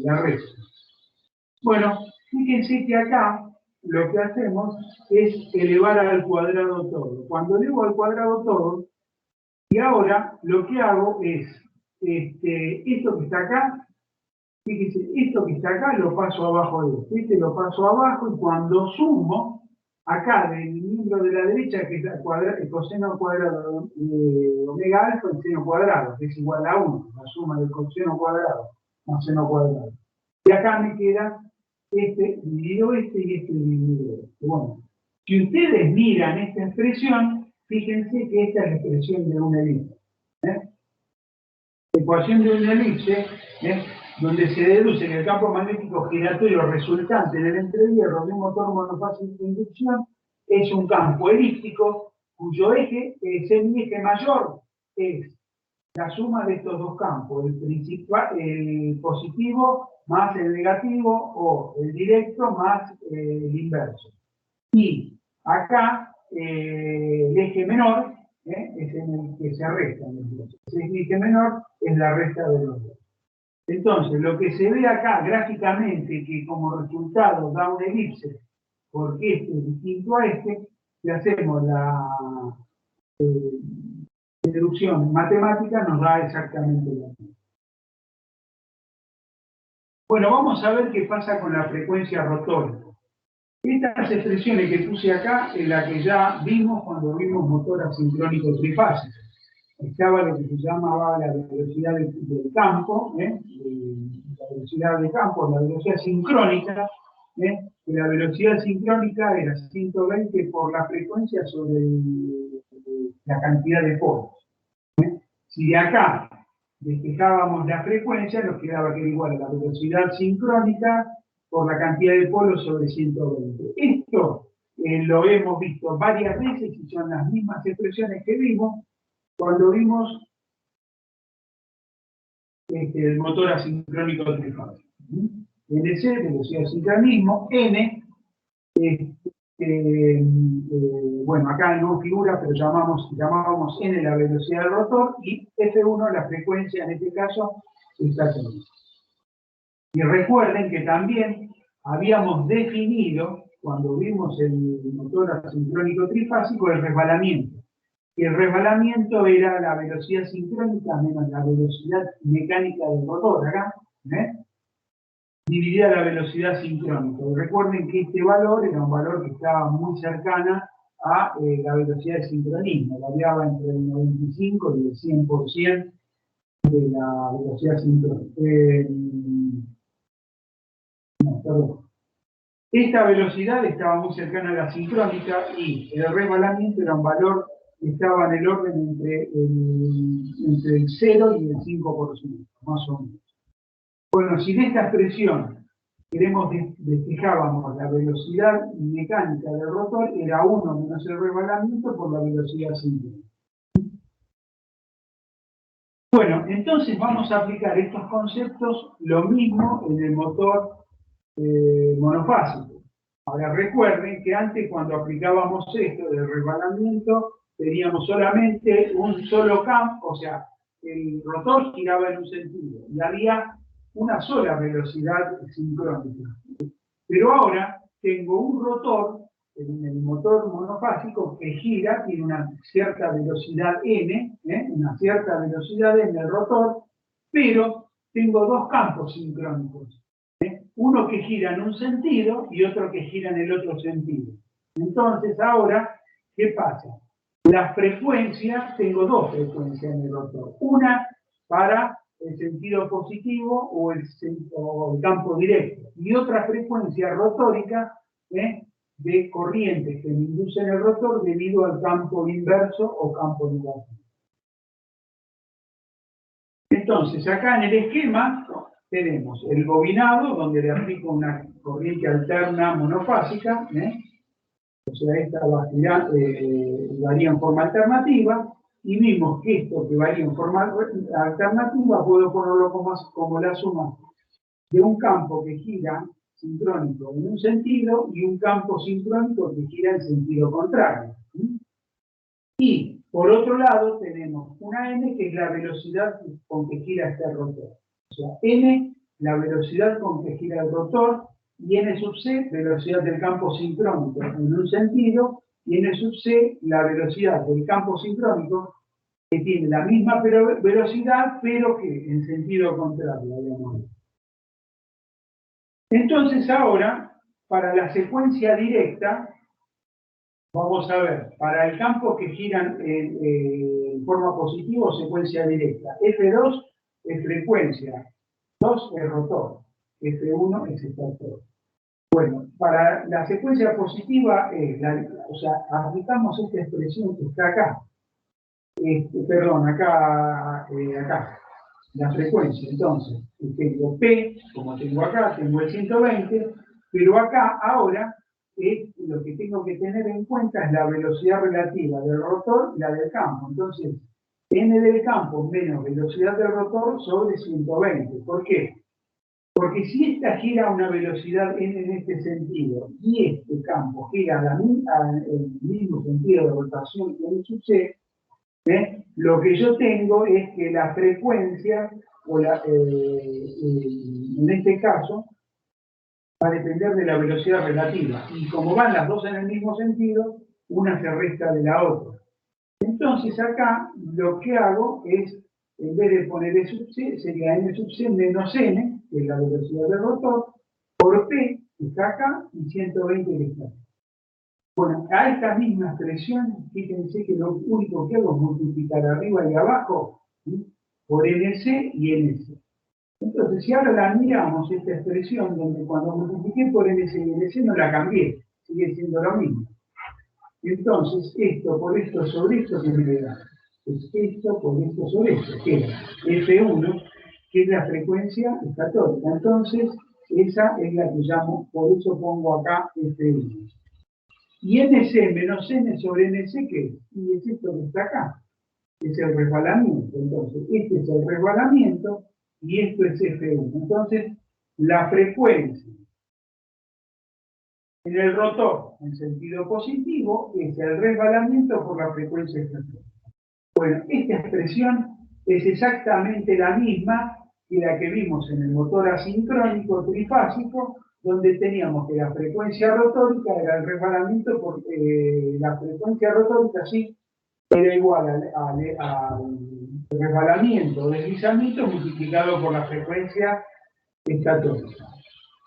la resta. Bueno, fíjense que acá lo que hacemos es elevar al cuadrado todo. Cuando elevo al cuadrado todo, y ahora lo que hago es, esto que está acá, fíjense, esto que está acá lo paso abajo de este lo paso abajo, y cuando sumo, acá del miembro de la derecha, que es el coseno cuadrado de omega alfa, el seno cuadrado, que es igual a 1, la suma del coseno cuadrado más seno cuadrado. Y acá me queda este dividido este y este dividido este. Bueno, si ustedes miran esta expresión, fíjense que esta es la expresión de una elipse. La ecuación de una elipse, donde se deduce que el campo magnético giratorio resultante del entrehierro de un motor monofásico de inducción es un campo elíptico cuyo eje, semieje mayor, es la suma de estos dos campos, el positivo más el negativo, o el directo más el inverso. Y acá el eje menor es en el que se restan los dos. El eje menor es la resta de los dos. Entonces, lo que se ve acá gráficamente, que como resultado da una elipse, porque este es distinto a este, si hacemos la deducción matemática, nos da exactamente lo mismo. Bueno, vamos a ver qué pasa con la frecuencia rotórica. Estas expresiones que puse acá es la que ya vimos cuando vimos motor asincrónico trifásico. Estaba lo que se llamaba la velocidad del campo, la velocidad de campo, la velocidad sincrónica, que la velocidad sincrónica era 120 por la frecuencia sobre la cantidad de polos. Si de acá despejábamos la frecuencia, nos quedaba que era igual a la velocidad sincrónica por la cantidad de polos sobre 120. Esto lo hemos visto varias veces y son las mismas expresiones que vimos cuando vimos el motor asincrónico trifásico. NC, velocidad de sincronismo, N, bueno, acá no figura, pero llamábamos N la velocidad del rotor y F1 la frecuencia, en este caso, estacionaria. Y recuerden que también habíamos definido, cuando vimos el motor asincrónico trifásico, el resbalamiento. Y el resbalamiento era la velocidad sincrónica menos la velocidad mecánica del rotor, acá, dividida la velocidad sincrónica. Y recuerden que este valor era un valor que estaba muy cercana a la velocidad de sincronismo, variaba entre el 95 y el 100% de la velocidad sincrónica. No, perdón. Esta velocidad estaba muy cercana a la sincrónica y el resbalamiento era un valor que estaba en el orden entre el 0 y el 5%, más o menos. Bueno, si de esta expresión despejábamos la velocidad mecánica del rotor, era 1 menos el resbalamiento por la velocidad sincrónica. Bueno, entonces vamos a aplicar estos conceptos lo mismo en el motor monofásico. Ahora recuerden que antes, cuando aplicábamos esto del resbalamiento, teníamos solamente un solo campo, o sea, el rotor giraba en un sentido y había una sola velocidad sincrónica. Pero ahora tengo un rotor en el motor monofásico que gira, tiene una cierta velocidad n, una cierta velocidad en el rotor, pero tengo dos campos sincrónicos. Uno que gira en un sentido y otro que gira en el otro sentido. Entonces, ahora, ¿qué pasa? Las frecuencias, tengo dos frecuencias en el rotor. Una para el sentido positivo o el campo directo. Y otra frecuencia rotórica de corrientes que me inducen el rotor debido al campo inverso o campo negativo. Entonces, acá en el esquema tenemos el bobinado, donde le aplico una corriente alterna monofásica, o sea, esta varía en forma alternativa, y vimos que esto que varía en forma alternativa puedo ponerlo como la suma de un campo que gira sincrónico en un sentido y un campo sincrónico que gira en sentido contrario. Y por otro lado tenemos una n que es la velocidad con que gira este rotor. O sea, n, la velocidad con que gira el rotor, y n sub c, velocidad del campo sincrónico en un sentido, y n sub c, la velocidad del campo sincrónico que tiene la misma velocidad, pero que en sentido contrario, digamos. Entonces ahora, para la secuencia directa, vamos a ver, para el campo que giran en forma positiva, secuencia directa. F2 es frecuencia, 2 es rotor, F1 es estator. Bueno, para la secuencia positiva, o sea, aplicamos esta expresión que está acá. Perdón, acá, la frecuencia. Entonces, tengo P, como tengo acá, tengo el 120, pero acá, ahora, lo que tengo que tener en cuenta es la velocidad relativa del rotor y la del campo. Entonces, n del campo menos velocidad del rotor sobre 120. ¿Por qué? Porque si esta gira a una velocidad n en este sentido y este campo gira en el mismo sentido de rotación que n sub c, lo que yo tengo es que la frecuencia, en este caso, va a depender de la velocidad relativa. Y como van las dos en el mismo sentido, una se resta de la otra. Entonces acá lo que hago es, en vez de poner E sub c, sería n sub c menos n, que es la velocidad del rotor, por p, que está acá, y 120 que está acá. Bueno, a esta misma expresión, fíjense que lo único que hago es multiplicar arriba y abajo, ¿sí?, por NC y NC. Entonces, si ahora la miramos, esta expresión, donde cuando multipliqué por NC y NC no la cambié, sigue siendo lo mismo. Entonces, esto por esto sobre esto, ¿qué me da? Es esto por esto sobre esto, que es F1, que es la frecuencia católica. Entonces, esa es la que llamo, por eso pongo acá F1. Y NC menos N sobre NC, ¿qué es? Y es esto que está acá. Es el resbalamiento. Entonces, este es el resbalamiento y esto es F1. Entonces, la frecuencia en el rotor en sentido positivo es el resbalamiento por la frecuencia estator. Bueno, esta expresión es exactamente la misma que la que vimos en el motor asincrónico trifásico, donde teníamos que la frecuencia rotórica era el resbalamiento, porque la frecuencia rotórica sí era igual al resbalamiento o deslizamiento multiplicado por la frecuencia estatórica.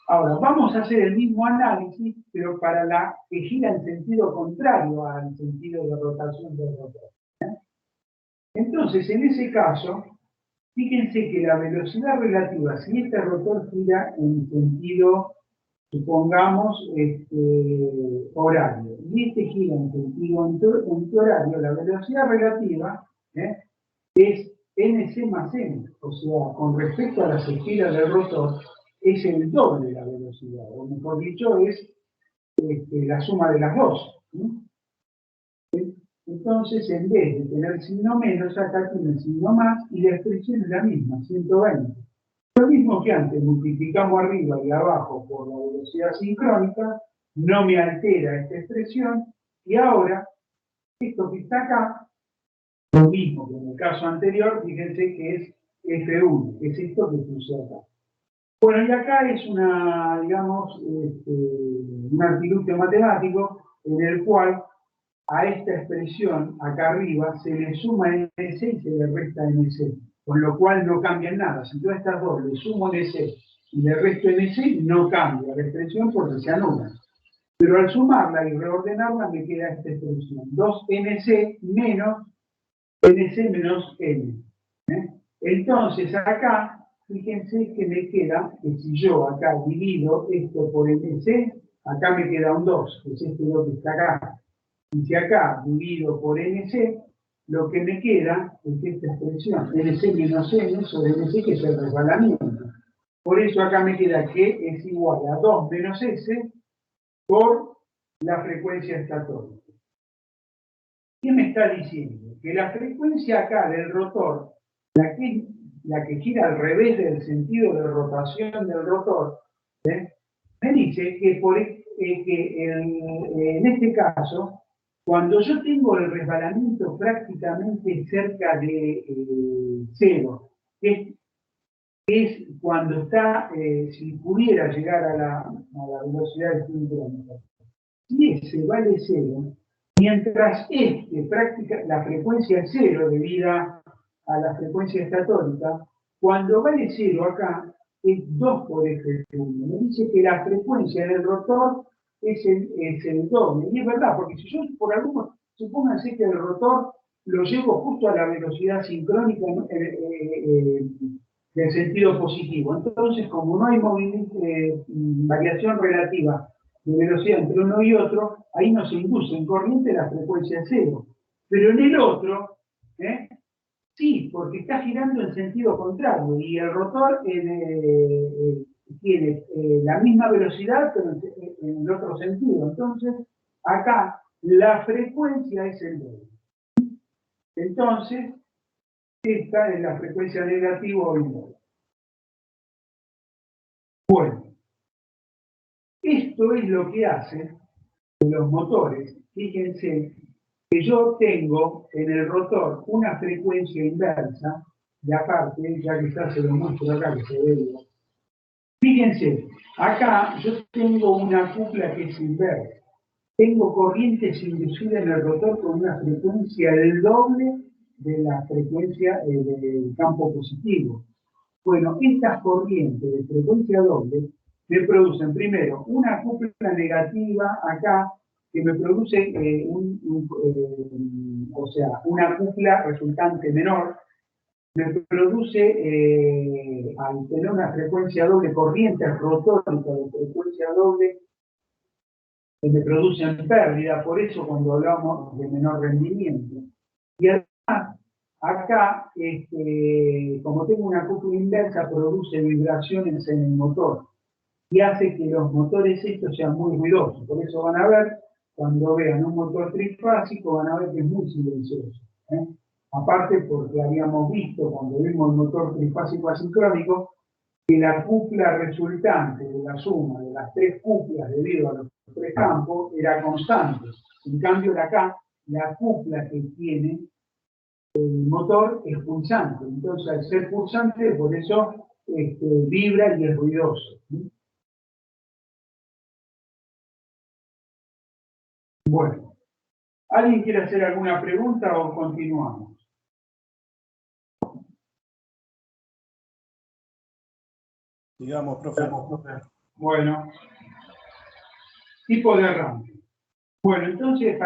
Ahora, vamos a hacer el mismo análisis, pero para la que gira en sentido contrario al sentido de rotación del rotor. Entonces, en ese caso, fíjense que la velocidad relativa, si este rotor gira en sentido, supongamos, horario, y este gira en sentido antihorario, la velocidad relativa es NC más N, o sea, con respecto a las espiras del rotor, es el doble de la velocidad, o mejor dicho, es la suma de las dos. Entonces, en vez de tener signo menos, acá tiene signo más, y la expresión es la misma, 120. Lo mismo que antes, multiplicamos arriba y abajo por la velocidad sincrónica, no me altera esta expresión, y ahora, esto que está acá, lo mismo que en el caso anterior, fíjense que es F1, que es esto que puse acá. Bueno, y acá es una, digamos, un artilugio matemático en el cual a esta expresión, acá arriba, se le suma NC y se le resta NC, con lo cual no cambia nada. Si yo a estas dos le sumo NC y le resto NC, no cambia la expresión porque se anula. Pero al sumarla y reordenarla me queda esta expresión, 2mc menos nc menos n. Entonces acá, fíjense que me queda que si yo acá divido esto por mc, acá me queda un 2, que es este lo que está acá. Y si acá divido por nc, lo que me queda es esta expresión, nc menos n sobre nc, que es el resbalamiento. Por eso acá me queda que es igual a 2 menos s por la frecuencia estatórica. ¿Qué me está diciendo? Que la frecuencia acá del rotor, la que gira al revés del sentido de rotación del rotor, me dice que, en este caso, cuando yo tengo el resbalamiento prácticamente cerca de 0, que es cuando está, si pudiera llegar a la velocidad de 100 kilómetros, si ese vale 0, mientras la frecuencia es 0 debida a la frecuencia estatórica, cuando vale 0 acá es 2 por F1. Me dice que la frecuencia del rotor es el doble. Y es verdad, porque si yo por algún, supónganse que el rotor lo llevo justo a la velocidad sincrónica del sentido positivo. Entonces, como no hay variación relativa de velocidad entre uno y otro, ahí no se induce en corriente la frecuencia cero. Pero en el otro, sí, porque está girando en sentido contrario y el rotor tiene la misma velocidad, pero en el otro sentido. Entonces, acá la frecuencia es el doble. Entonces, esta es la frecuencia negativa o inversa. Bueno, esto es lo que hace los motores. Fíjense que yo tengo en el rotor una frecuencia inversa, y aparte, ya que está, se lo muestro acá que se ve. Fíjense, acá yo tengo una cupla que es inversa. Tengo corrientes inducidas en el rotor con una frecuencia del doble de la frecuencia del campo positivo. Bueno, estas corrientes de frecuencia doble me producen primero una cupla negativa acá que me produce o sea, una cupla resultante menor, me produce, al tener una frecuencia doble, corrientes rotóricas de frecuencia doble, que me producen pérdida, por eso cuando hablamos de menor rendimiento. Y además, acá, como tengo una cúpula inversa, produce vibraciones en el motor y hace que los motores estos sean muy ruidosos. Por eso van a ver, cuando vean un motor trifásico, van a ver que es muy silencioso. Aparte, porque habíamos visto, cuando vimos el motor trifásico asincrónico, que la cupla resultante de la suma de las tres cuplas debido a los tres campos era constante. En cambio, acá, la cupla que tiene el motor es pulsante. Entonces, al ser pulsante, por eso vibra y es ruidoso. Bueno, ¿alguien quiere hacer alguna pregunta o continuamos? Digamos, profe. Bueno, tipo de arranque. Bueno, entonces,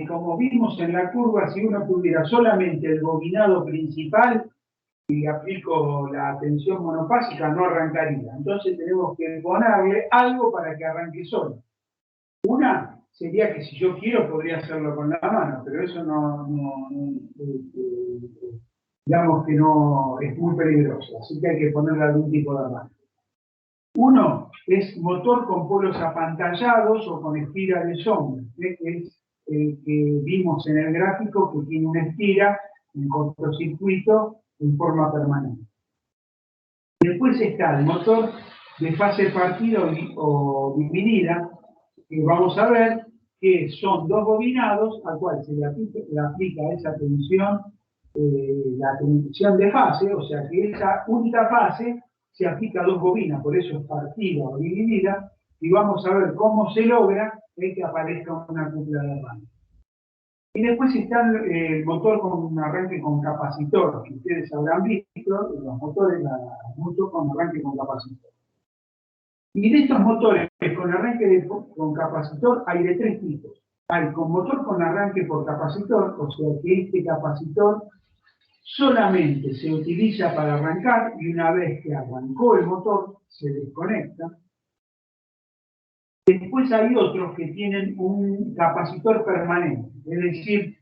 como vimos en la curva, si uno tuviera solamente el bobinado principal y aplico la tensión monofásica, no arrancaría. Entonces tenemos que ponerle algo para que arranque solo. Una sería que si yo quiero podría hacerlo con la mano, pero eso digamos que no es muy peligroso, así que hay que ponerle algún tipo de arranque. Uno es motor con polos apantallados o con estira de sombra. Es el que vimos en el gráfico que tiene una estira en cortocircuito en forma permanente. Después está el motor de fase partida o dividida, que vamos a ver que son dos bobinados al cual se le aplica esa tensión, la tensión de fase, o sea que esa única fase se aplica a dos bobinas, por eso es partida o dividida, y vamos a ver cómo se logra que aparezca una cúpula de arranque. Y después está el motor con un arranque con capacitor, que ustedes habrán visto, los motores, muchos con arranque con capacitor. Y de estos motores con arranque con capacitor hay de tres tipos. Hay con motor con arranque por capacitor, o sea que este capacitor solamente se utiliza para arrancar y una vez que arrancó el motor se desconecta. Después hay otros que tienen un capacitor permanente, es decir,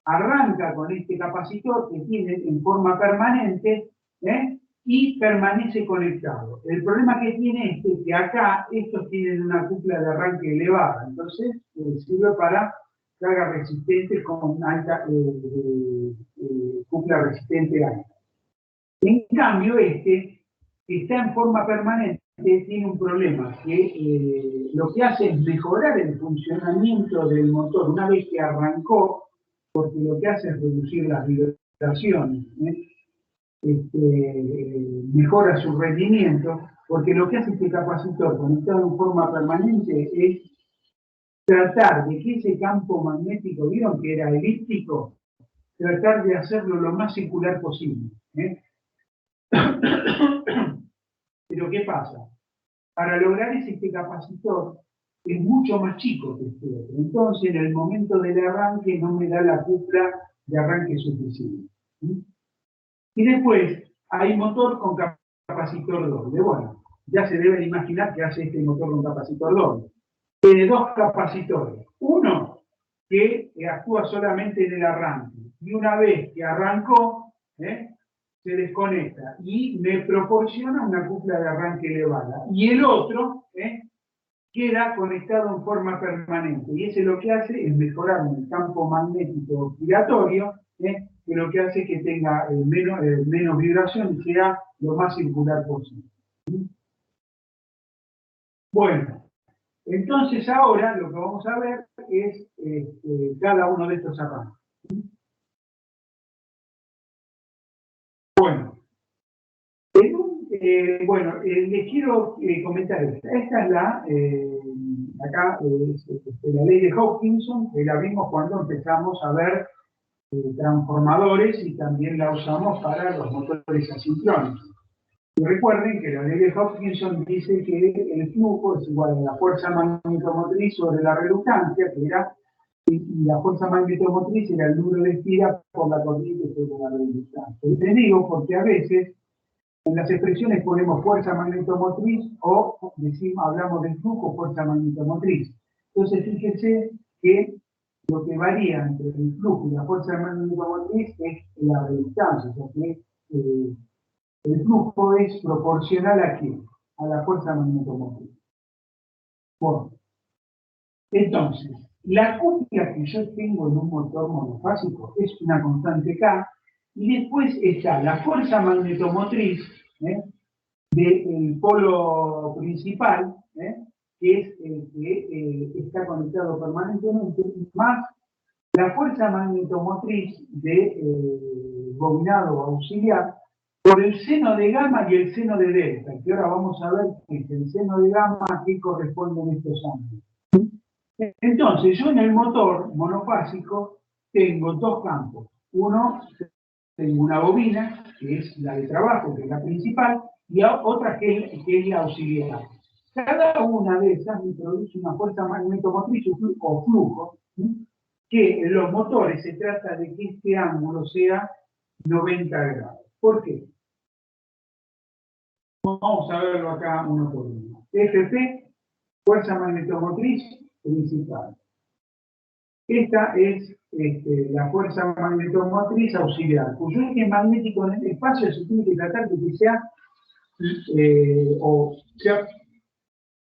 arranca con este capacitor que tiene en forma permanente y permanece conectado. El problema que tiene es que acá estos tienen una cupla de arranque elevada, entonces sirve para cargas resistentes con alta cupla resistente alta. En cambio, este que está en forma permanente tiene un problema, que lo que hace es mejorar el funcionamiento del motor una vez que arrancó, porque lo que hace es reducir las vibraciones, mejora su rendimiento, porque lo que hace este capacitor conectado en forma permanente es tratar de que ese campo magnético, ¿vieron que era elíptico? Tratar de hacerlo lo más circular posible. Pero ¿qué pasa? Para lograr este capacitor es mucho más chico que este otro. Entonces, en el momento del arranque no me da la cupla de arranque suficiente. Y después hay motor con capacitor doble. Bueno, ya se deben imaginar que hace este motor con capacitor doble. Tiene dos capacitores. Uno que actúa solamente en el arranque. Y una vez que arrancó, se desconecta y me proporciona una cupla de arranque elevada. Y el otro queda conectado en forma permanente. Y ese lo que hace es mejorar el campo magnético giratorio, que lo que hace es que tenga menos vibración y sea lo más circular posible. Bueno, entonces ahora lo que vamos a ver es cada uno de estos arranques. Bueno, les quiero comentar esta. Esta es la ley de Hopkinson, que la vimos cuando empezamos a ver transformadores y también la usamos para los motores asincrónicos. Y recuerden que la ley de Hopkinson dice que el flujo es igual a la fuerza magnetomotriz sobre la reluctancia, que era, y la fuerza magnetomotriz era el número de estira por la corriente sobre la reluctancia. Y te digo porque a veces en las expresiones ponemos fuerza magnetomotriz o hablamos del flujo fuerza magnetomotriz. Entonces fíjense que lo que varía entre el flujo y la fuerza magnetomotriz es la reluctancia, o sea que el flujo es proporcional a ¿qué? A la fuerza magnetomotriz. Bueno, entonces, la copia que yo tengo en un motor monofásico es una constante K, y después está la fuerza magnetomotriz del polo principal, que es el que está conectado permanentemente, más la fuerza magnetomotriz de bobinado auxiliar por el seno de gamma y el seno de delta, que ahora vamos a ver que es el seno de gamma a qué corresponden estos ángulos. Entonces, yo en el motor monofásico tengo dos campos. Uno, tengo una bobina, que es la de trabajo, que es la principal, y otra que es la auxiliar. Cada una de esas me produce una fuerza magnetomotriz o flujo, que en los motores se trata de que este ángulo sea 90 grados. ¿Por qué? Vamos a verlo acá uno por uno. FP, fuerza magnetomotriz principal. Esta es la fuerza magnetomotriz auxiliar, cuyo eje magnético en el espacio se tiene que tratar de que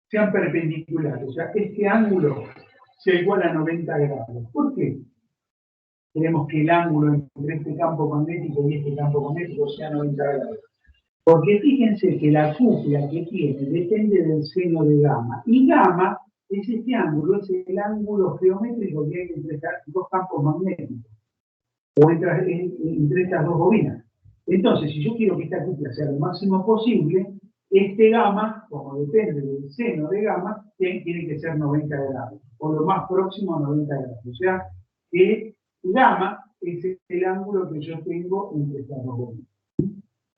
sean perpendiculares, o sea, este ángulo sea igual a 90 grados. ¿Por qué? Queremos que el ángulo entre este campo magnético y este campo magnético sea 90 grados. Porque fíjense que la cupla que tiene depende del seno de gamma. Y gamma es este ángulo, es el ángulo geométrico que hay entre estos dos campos magnéticos. O entre estas dos bobinas. Entonces, si yo quiero que esta cupla sea lo máximo posible, este gamma, como depende del seno de gamma, tiene que ser 90 grados. O lo más próximo a 90 grados. O sea, que gamma es el ángulo que yo tengo entre estas dos bobinas.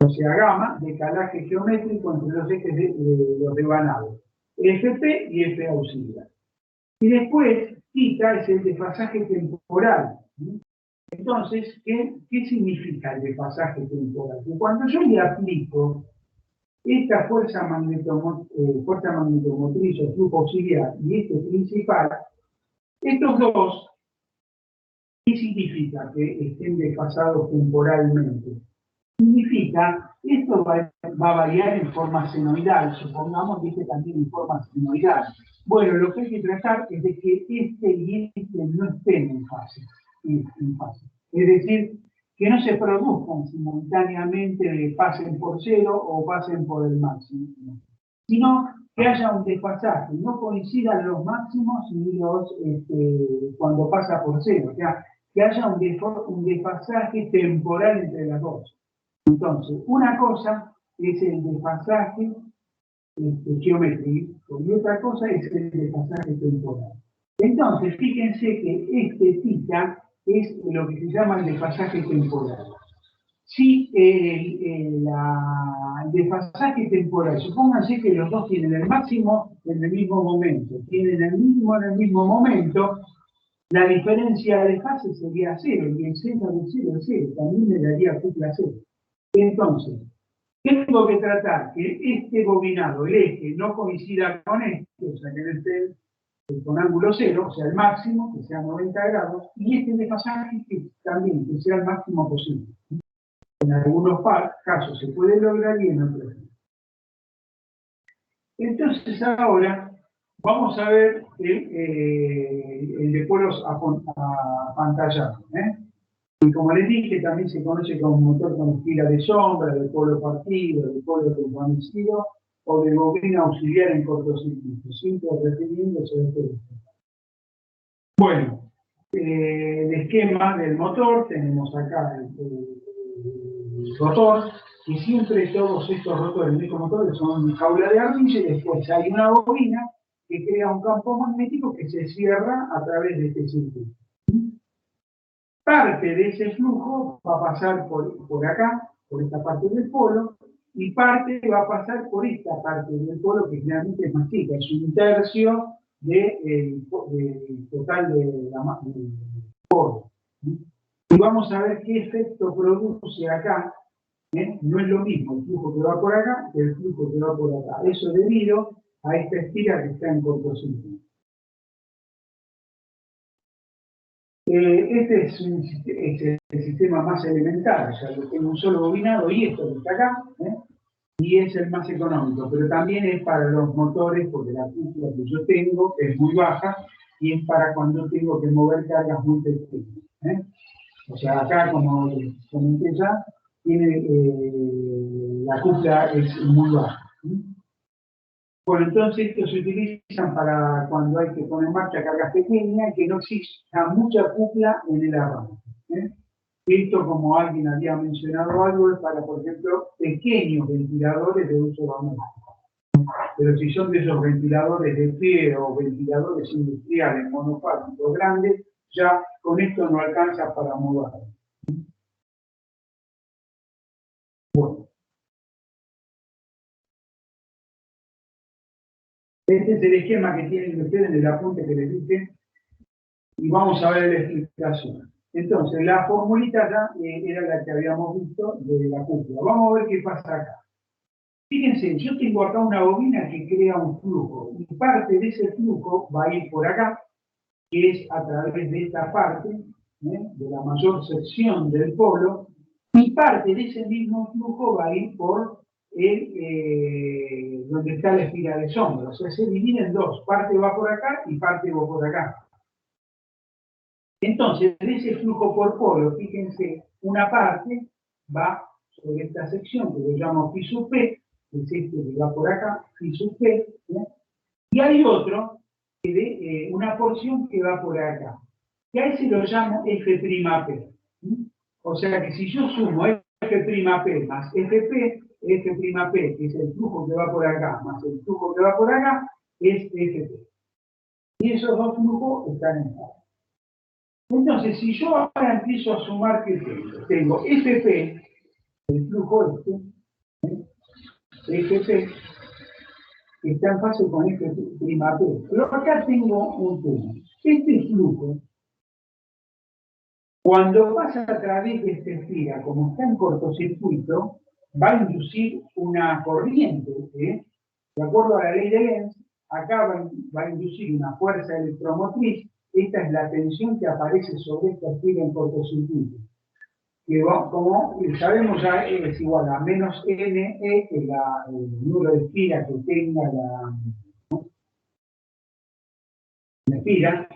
O sea, gamma, decalaje geométrico entre los ejes de los rebanados. FP y F auxiliar. Y después, θ es el desfasaje temporal. Entonces, ¿qué significa el desfasaje temporal? Que cuando yo le aplico esta fuerza magnetomotriz o flujo auxiliar y este principal, estos dos, ¿qué significa que estén desfasados temporalmente? Significa, esto va a variar en forma senoidal, supongamos que este también en forma senoidal. Bueno, lo que hay que tratar es de que este y este no estén en fase. Es decir, que no se produzcan simultáneamente, pasen por cero o pasen por el máximo, sino que haya un desfasaje, no coincidan los máximos ni los cuando pasa por cero, o sea, que haya un desfasaje temporal entre las dos. Entonces, una cosa es el desfasaje geométrico y otra cosa es el desfasaje temporal. Entonces, fíjense que este θ es lo que se llama el desfasaje temporal. Si el desfasaje temporal, supónganse que los dos tienen el máximo en el mismo momento, tienen el mínimo en el mismo momento, la diferencia de fase sería cero, y el seno de cero es cero, también me daría cupla cero. Entonces, tengo que tratar que este bobinado, el eje, no coincida con este, o sea, que esté con ángulo cero, o sea, el máximo, que sea 90 grados, y este desfasaje que también, que sea el máximo posible. En algunos casos se puede lograr y en otros no. Entonces ahora vamos a ver el de polos apantallados. Y como les dije, también se conoce como motor con estira de sombra, de polo partido, de polo desvanecido o de bobina auxiliar en cortocircuito, siempre refiriéndose a este. Bueno, el esquema del motor, tenemos acá el rotor, y siempre todos estos rotores de estos motores son una jaula de ardilla y después hay una bobina que crea un campo magnético que se cierra a través de este circuito. Parte de ese flujo va a pasar por acá, por esta parte del polo, y parte va a pasar por esta parte del polo que generalmente es más chica, es un tercio del total del polo. Y vamos a ver qué efecto produce acá. No es lo mismo el flujo que va por acá que el flujo que va por acá. Eso debido a esta estira que está en cortocircuito. Este es el sistema más elemental, o sea, yo tengo un solo bobinado y esto que está acá, y es el más económico, pero también es para los motores, porque la cúpula que yo tengo es muy baja, y es para cuando tengo que mover cargas muy pequeñas. O sea, acá, como les comenté ya, tiene, la cúpula es muy baja. Bueno, entonces estos se utilizan para cuando hay que poner en marcha cargas pequeñas y que no exista mucha cúpula en el arranque. Esto, como alguien había mencionado algo, es para, por ejemplo, pequeños ventiladores de uso doméstico. Pero si son de esos ventiladores de pie o ventiladores industriales monofásicos grandes, ya con esto no alcanza para moverlo. Bueno. Este es el esquema que tienen ustedes en el apunte que les dije y vamos a ver la explicación. Entonces, la formulita ya era la que habíamos visto de la cúpula. Vamos a ver qué pasa acá. Fíjense, yo tengo acá una bobina que crea un flujo y parte de ese flujo va a ir por acá, que es a través de esta parte, de la mayor sección del polo, y parte de ese mismo flujo va a ir por donde está la estira de sombra. O sea, se divide en dos, parte va por acá y parte va por acá. Entonces, de ese flujo por polo, fíjense, una parte va sobre esta sección que lo llamo phi sub P, que es este que va por acá, phi sub P, y hay otro, una porción que va por acá, que a ese lo llamo F'P. O sea que si yo sumo F'P más Fp, F'P, que es el flujo que va por acá, más el flujo que va por acá, es Fp. Y esos dos flujos están en paz. Entonces, si yo ahora empiezo a sumar, ¿qué tengo? Fp, el flujo Fp, que está en fase con F'. Pero acá tengo un tema. Este flujo, cuando pasa a través de esta esfera, como está en cortocircuito, va a inducir una corriente, ¿eh? De acuerdo a la ley de Lenz, acá va a inducir una fuerza electromotriz. Esta es la tensión que aparece sobre esta esfera en cortocircuito, que va, como sabemos ya, es igual a menos NE, que es el número de esfera que tenga la esfera,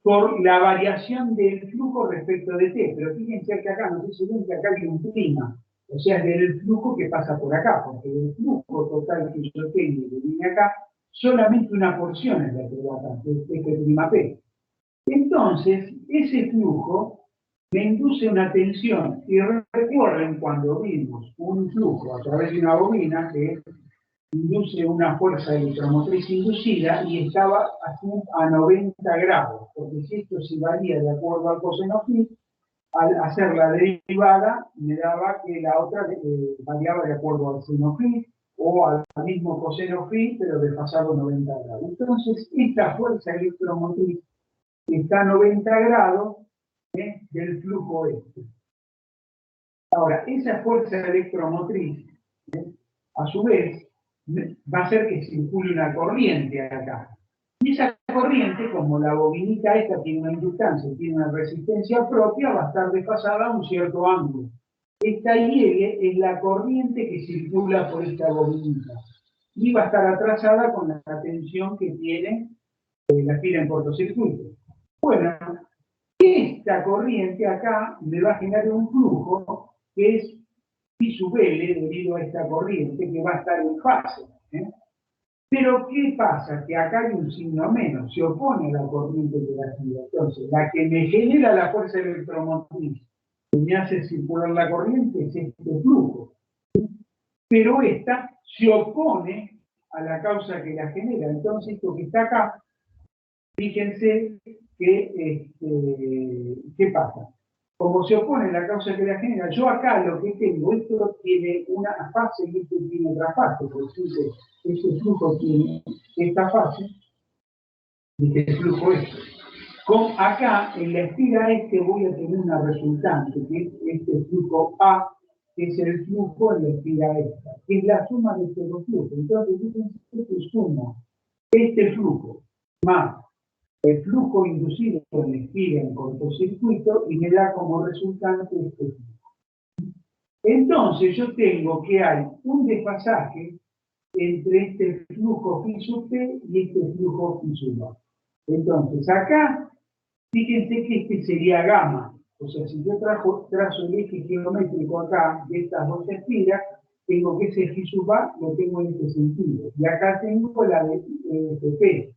por la variación del flujo respecto de T. Pero fíjense que acá, no sé si ven que acá hay un prima, o sea, es del flujo que pasa por acá, porque del flujo total que yo tengo que viene acá, solamente una porción es la que va acá, que es F'. Entonces, ese flujo me induce una tensión, y recuerden cuando vimos un flujo a través de una bobina que induce una fuerza electromotriz inducida y estaba así a 90 grados, porque si esto se varía de acuerdo al coseno phi, al hacer la derivada me daba que la otra variaba de acuerdo al seno phi o al mismo coseno phi, pero desfasado 90 grados. Entonces, esta fuerza electromotriz está a 90 grados del flujo este. Ahora, esa fuerza electromotriz, a su vez, va a hacer que circule una corriente acá. Y esa corriente, como la bobinita esta tiene una inductancia, tiene una resistencia propia, va a estar desfasada a un cierto ángulo. Esta IL es la corriente que circula por esta bobinita. Y va a estar atrasada con la tensión que tiene la esfera en cortocircuito. Bueno, esta corriente acá me va a generar un flujo que es phi sub L debido a esta corriente que va a estar en fase. Pero ¿qué pasa? Que acá hay un signo menos, se opone a la corriente que la gira. Entonces, la que me genera la fuerza electromotriz, que me hace circular la corriente, es este flujo. Pero esta se opone a la causa que la genera. Entonces, esto que está acá, fíjense que, ¿qué pasa? Como se opone la causa que la genera, yo acá lo que tengo, esto tiene una fase y esto tiene otra fase. Por ejemplo, este flujo tiene esta fase y este flujo este. Con acá, en la esfera voy a tener una resultante, que es este flujo A, que es el flujo en la esfera esta, que es la suma de estos dos flujos. Entonces, fíjense que suma este flujo más el flujo inducido por la esfera en cortocircuito y me da como resultante este flujo. Entonces yo tengo que hay un desfasaje entre este flujo phi sub T y este flujo phi sub A. Entonces acá, fíjense que este sería gamma. O sea, si yo trazo el eje geométrico acá de estas dos esferas, tengo que ese phi sub A lo tengo en este sentido. Y acá tengo la de P.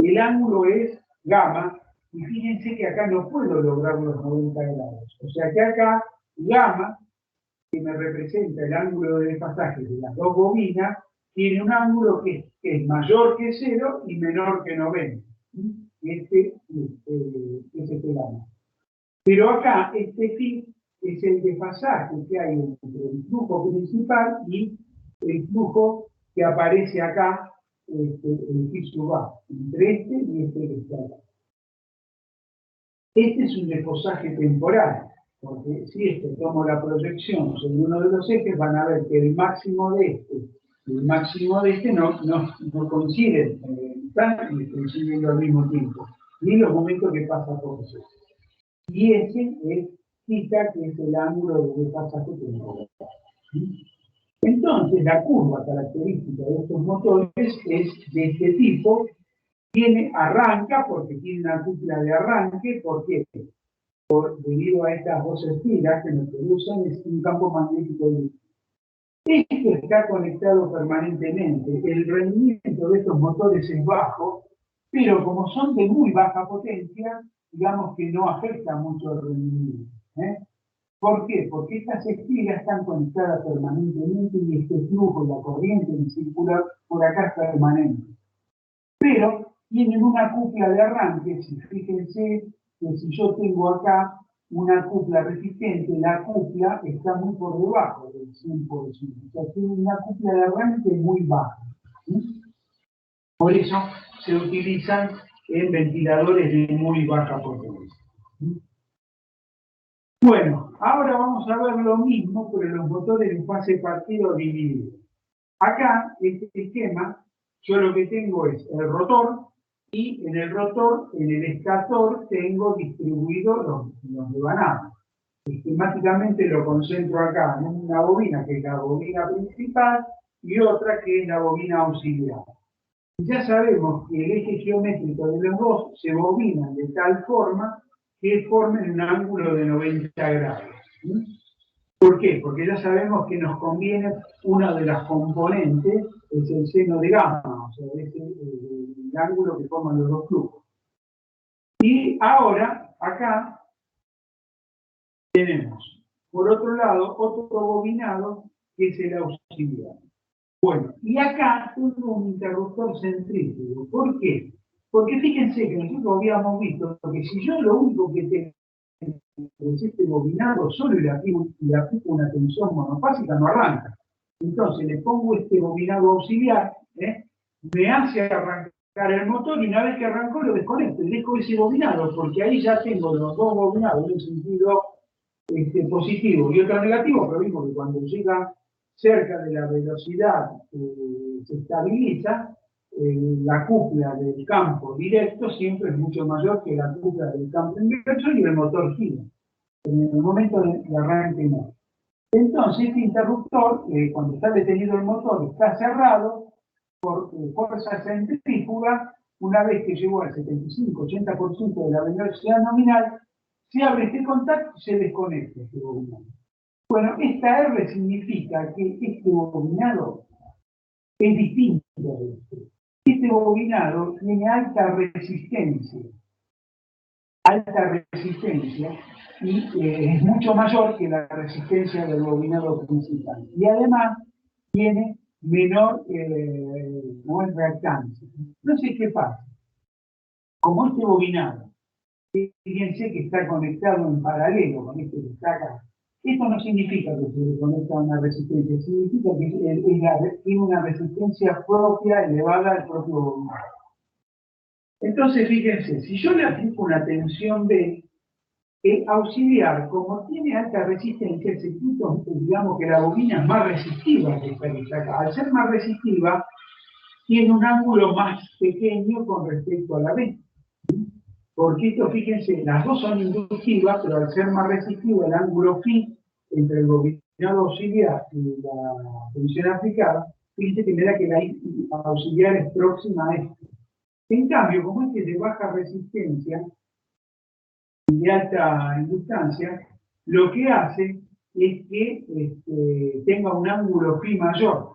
El ángulo es gamma, y fíjense que acá no puedo lograr los 90 grados. O sea que acá, gamma, que me representa el ángulo de desfasaje de las dos bobinas, tiene un ángulo que es mayor que 0 y menor que 90. Este es este gamma. Pero acá, este phi es el desfasaje que hay entre el flujo principal y el flujo que aparece acá, el phi sub A, entre este y este que está acá. Este es un desfasaje temporal, porque si esto tomo la proyección sobre uno de los ejes, van a ver que el máximo de este y el máximo de este no coinciden, están coincidiendo al mismo tiempo, ni los momentos que pasa por eso. Y ese es θ, que es el ángulo de desfasaje temporal. Entonces, la curva característica de estos motores es de este tipo. Arranca porque tiene una cúpula de arranque. ¿Por qué? Debido a estas dos esferas que nos producen es un campo magnético eléctrico. Esto está conectado permanentemente. El rendimiento de estos motores es bajo, pero como son de muy baja potencia, digamos que no afecta mucho el rendimiento. ¿Por qué? Porque estas esferas están conectadas permanentemente y este flujo, la corriente circular por acá es permanente. Pero tienen una cúpula de arranque. Fíjense que si yo tengo acá una cúpula resistente, la cúpula está muy por debajo del 100%. O sea, tiene una cúpula de arranque muy baja. ¿Sí? Por eso se utilizan en ventiladores de muy baja potencia. Bueno, ahora vamos a ver lo mismo, pero los motores de fase partido divididos. Acá, este esquema, yo lo que tengo es el rotor, y en el rotor, en el estator, tengo distribuidos los devanados. Esquemáticamente lo concentro acá en una bobina, que es la bobina principal, y otra que es la bobina auxiliar. Ya sabemos que el eje geométrico de los dos se bobinan de tal forma que formen un ángulo de 90 grados. ¿Por qué? Porque ya sabemos que nos conviene una de las componentes, es el seno de gamma, o sea, es el ángulo que forman los dos flujos. Y ahora, acá, tenemos, por otro lado, otro bobinado, que es el auxiliar. Bueno, y acá tengo un interruptor centrífugo. ¿Por qué? Porque fíjense que nosotros habíamos visto que si yo lo único que tengo es este bobinado solo y le aplico una tensión monofásica, no arranca. Entonces le pongo este bobinado auxiliar, me hace arrancar el motor y una vez que arrancó lo desconecto y dejo ese bobinado, porque ahí ya tengo los dos bobinados en un sentido positivo y otro negativo, pero mismo que cuando llega cerca de la velocidad se estabiliza, la cúpula del campo directo siempre es mucho mayor que la cúpula del campo inverso y el motor gira. En el momento de arranque no. Entonces este interruptor, cuando está detenido el motor, está cerrado por fuerza centrífuga. Una vez que llegó al 75-80% de la velocidad nominal, se abre este contacto y se desconecta este bobinado. Bueno, esta R significa que este bobinado es distinto de este. Este bobinado tiene alta resistencia y es mucho mayor que la resistencia del bobinado principal. Y además tiene menor reactancia. No sé qué pasa. Como este bobinado, fíjense que está conectado en paralelo con este que está acá. Esto no significa que se le conecta a una resistencia, significa que tiene una resistencia propia elevada al propio bobinado. Entonces, fíjense, si yo le aplico una tensión B, el auxiliar, como tiene alta resistencia, el circuito, digamos que la bobina es más resistiva que esta que está acá. Al ser más resistiva, tiene un ángulo más pequeño con respecto a la B. Porque esto, fíjense, las dos son inductivas, pero al ser más resistiva, el ángulo phi entre el bobinado auxiliar y la tensión aplicada, fíjense que me da que la auxiliar es próxima a esto. En cambio, como este es de baja resistencia y de alta inductancia, lo que hace es que tenga un ángulo phi mayor.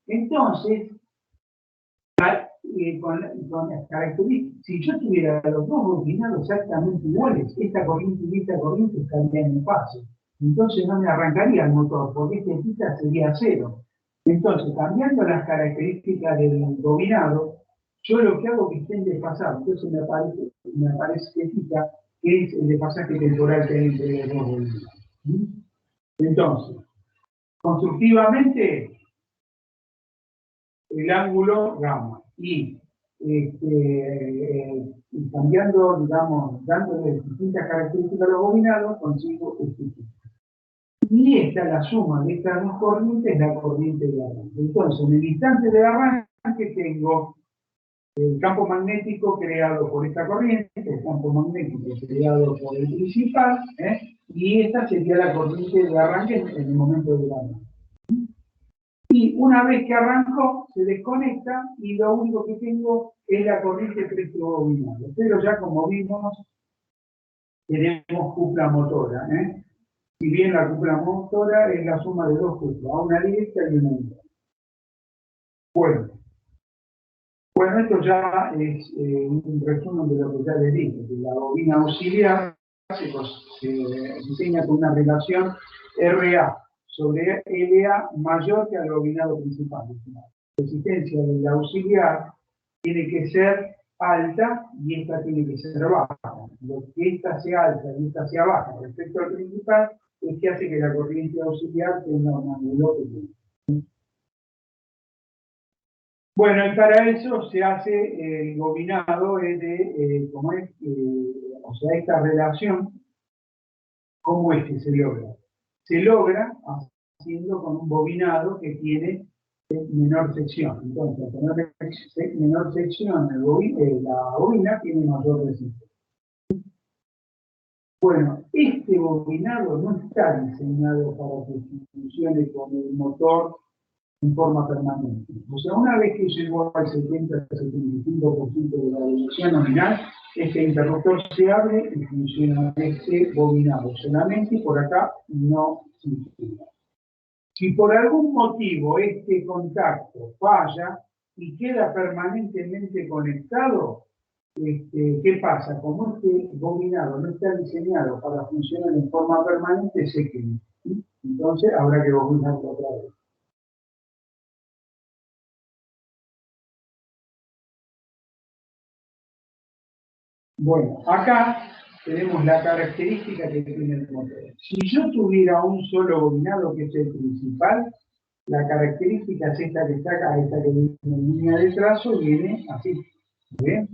Entonces, con las características, si yo tuviera los dos bobinados exactamente iguales, esta corriente y esta corriente estarían en fase. Entonces no me arrancaría el motor, porque este θ sería cero. Entonces, cambiando las características del bobinado, yo lo que hago es que estén desfasados. Entonces me aparece que θ, que es el desfasaje temporal que hay entre los dos bobinados. Entonces, constructivamente, el ángulo gamma y cambiando, digamos, dándole distintas características a los bobinados, consigo este tipo. Y esta, la suma de estas dos corrientes, es la corriente de arranque. Entonces, en el instante de arranque tengo el campo magnético creado por esta corriente, el campo magnético creado por el principal, y esta sería la corriente de arranque en el momento del arranque. Y una vez que arrancó, se desconecta y lo único que tengo es la corriente precio-bobinado. Pero ya como vimos, tenemos cupla motora. Si bien la cupla motora es la suma de dos cuplas, una directa y una indirecta. Bueno, esto ya es un resumen de lo que ya les dije, que la bobina auxiliar se diseña con una relación RA sobre LA mayor que al bobinado principal. La resistencia del auxiliar tiene que ser alta y esta tiene que ser baja. Lo que esta sea alta y esta sea baja respecto al principal es que hace que la corriente auxiliar tenga un ángulo pequeño. Bueno, y para eso se hace el bobinado ¿cómo es? O sea, esta relación, ¿cómo es que se logra? Se logra haciendo con un bobinado que tiene menor sección. Entonces, menor sección, la bobina tiene mayor resistencia. Bueno, este bobinado no está diseñado para que funcione con el motor en forma permanente. O sea, una vez que llegó al 70-75% de la velocidad nominal, este interruptor se abre y funciona este bobinado solamente, y por acá no funciona. Si por algún motivo este contacto falla y queda permanentemente conectado, ¿qué pasa? Como este bobinado no está diseñado para funcionar en forma permanente, se quema. Entonces habrá que bobinarlo otra vez. Bueno, acá tenemos la característica que tiene el motor. Si yo tuviera un solo bobinado, que es el principal, la característica es esta que está acá, esta que viene en línea de trazo, viene así. ¿Bien?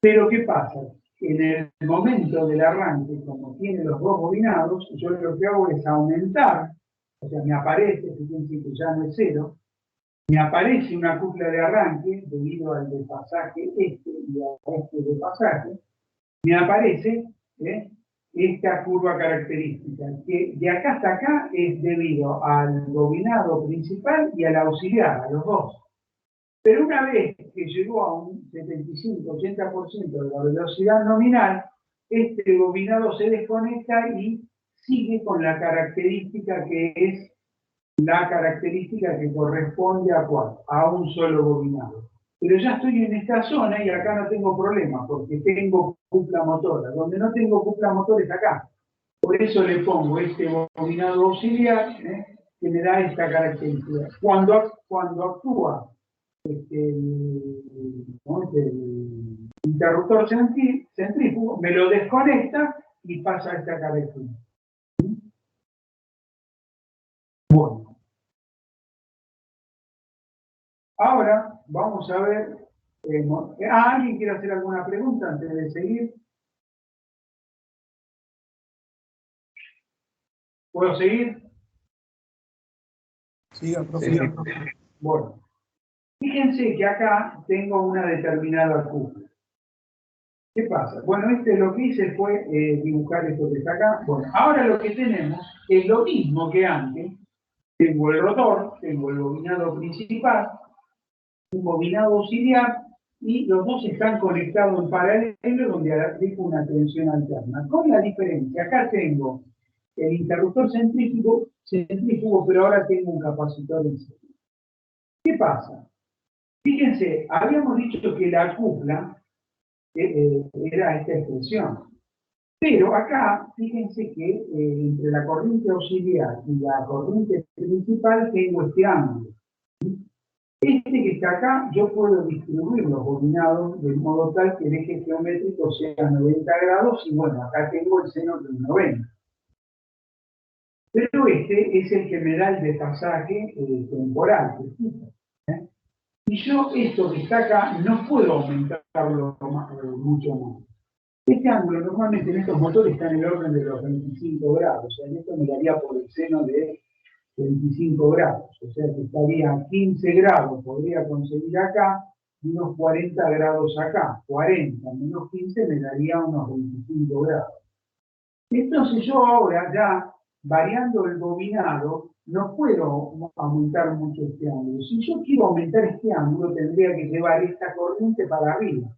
Pero ¿qué pasa? En el momento del arranque, como tiene los dos bobinados, yo lo que hago es aumentar, o sea, me aparece, fíjense que ya no es cero, me aparece una cupla de arranque debido al desfasaje este y a este desfasaje, me aparece esta curva característica, que de acá hasta acá es debido al bobinado principal y al auxiliar, a los dos. Pero una vez que llegó a un 75-80% de la velocidad nominal, este bobinado se desconecta y sigue con la característica que es la característica que corresponde a ¿cuál? A un solo bobinado. Pero ya estoy en esta zona y acá no tengo problema, porque tengo cupla motora. Donde no tengo cupla motora es acá. Por eso le pongo este bobinado auxiliar, que me da esta característica. Cuando actúa el interruptor centrífugo, me lo desconecta y pasa a esta característica. Bueno. Ahora vamos a ver. ¿Alguien quiere hacer alguna pregunta antes de seguir? ¿Puedo seguir? Siga, profe. Sí. Bueno. Fíjense que acá tengo una determinada cupla. ¿Qué pasa? Bueno, lo que hice fue dibujar esto que está acá. Bueno, ahora lo que tenemos es lo mismo que antes. Tengo el rotor, tengo el bobinado principal, un bobinado auxiliar, y los dos están conectados en paralelo donde aplico una tensión alterna. Con la diferencia, acá tengo el interruptor centrífugo, pero ahora tengo un capacitor en serie. ¿Qué pasa? Fíjense, habíamos dicho que la cupla era esta expresión. Pero acá, fíjense que entre la corriente auxiliar y la corriente principal tengo este ángulo. Este que está acá, yo puedo distribuir los bobinados de modo tal que el eje geométrico sea 90 grados, y bueno, acá tengo el seno de 90. Pero este es el que me da el desfasaje temporal. Y yo, esto que está acá, no puedo aumentarlo mucho más. Este ángulo normalmente en estos motores está en el orden de los 25 grados, o sea, en esto me daría por el seno de 25 grados, o sea que estaría a 15 grados, podría conseguir acá, y unos 40 grados acá. 40 menos 15 me daría unos 25 grados. Entonces yo ahora ya, variando el bobinado, no puedo aumentar mucho este ángulo. Si yo quiero aumentar este ángulo, tendría que llevar esta corriente para arriba.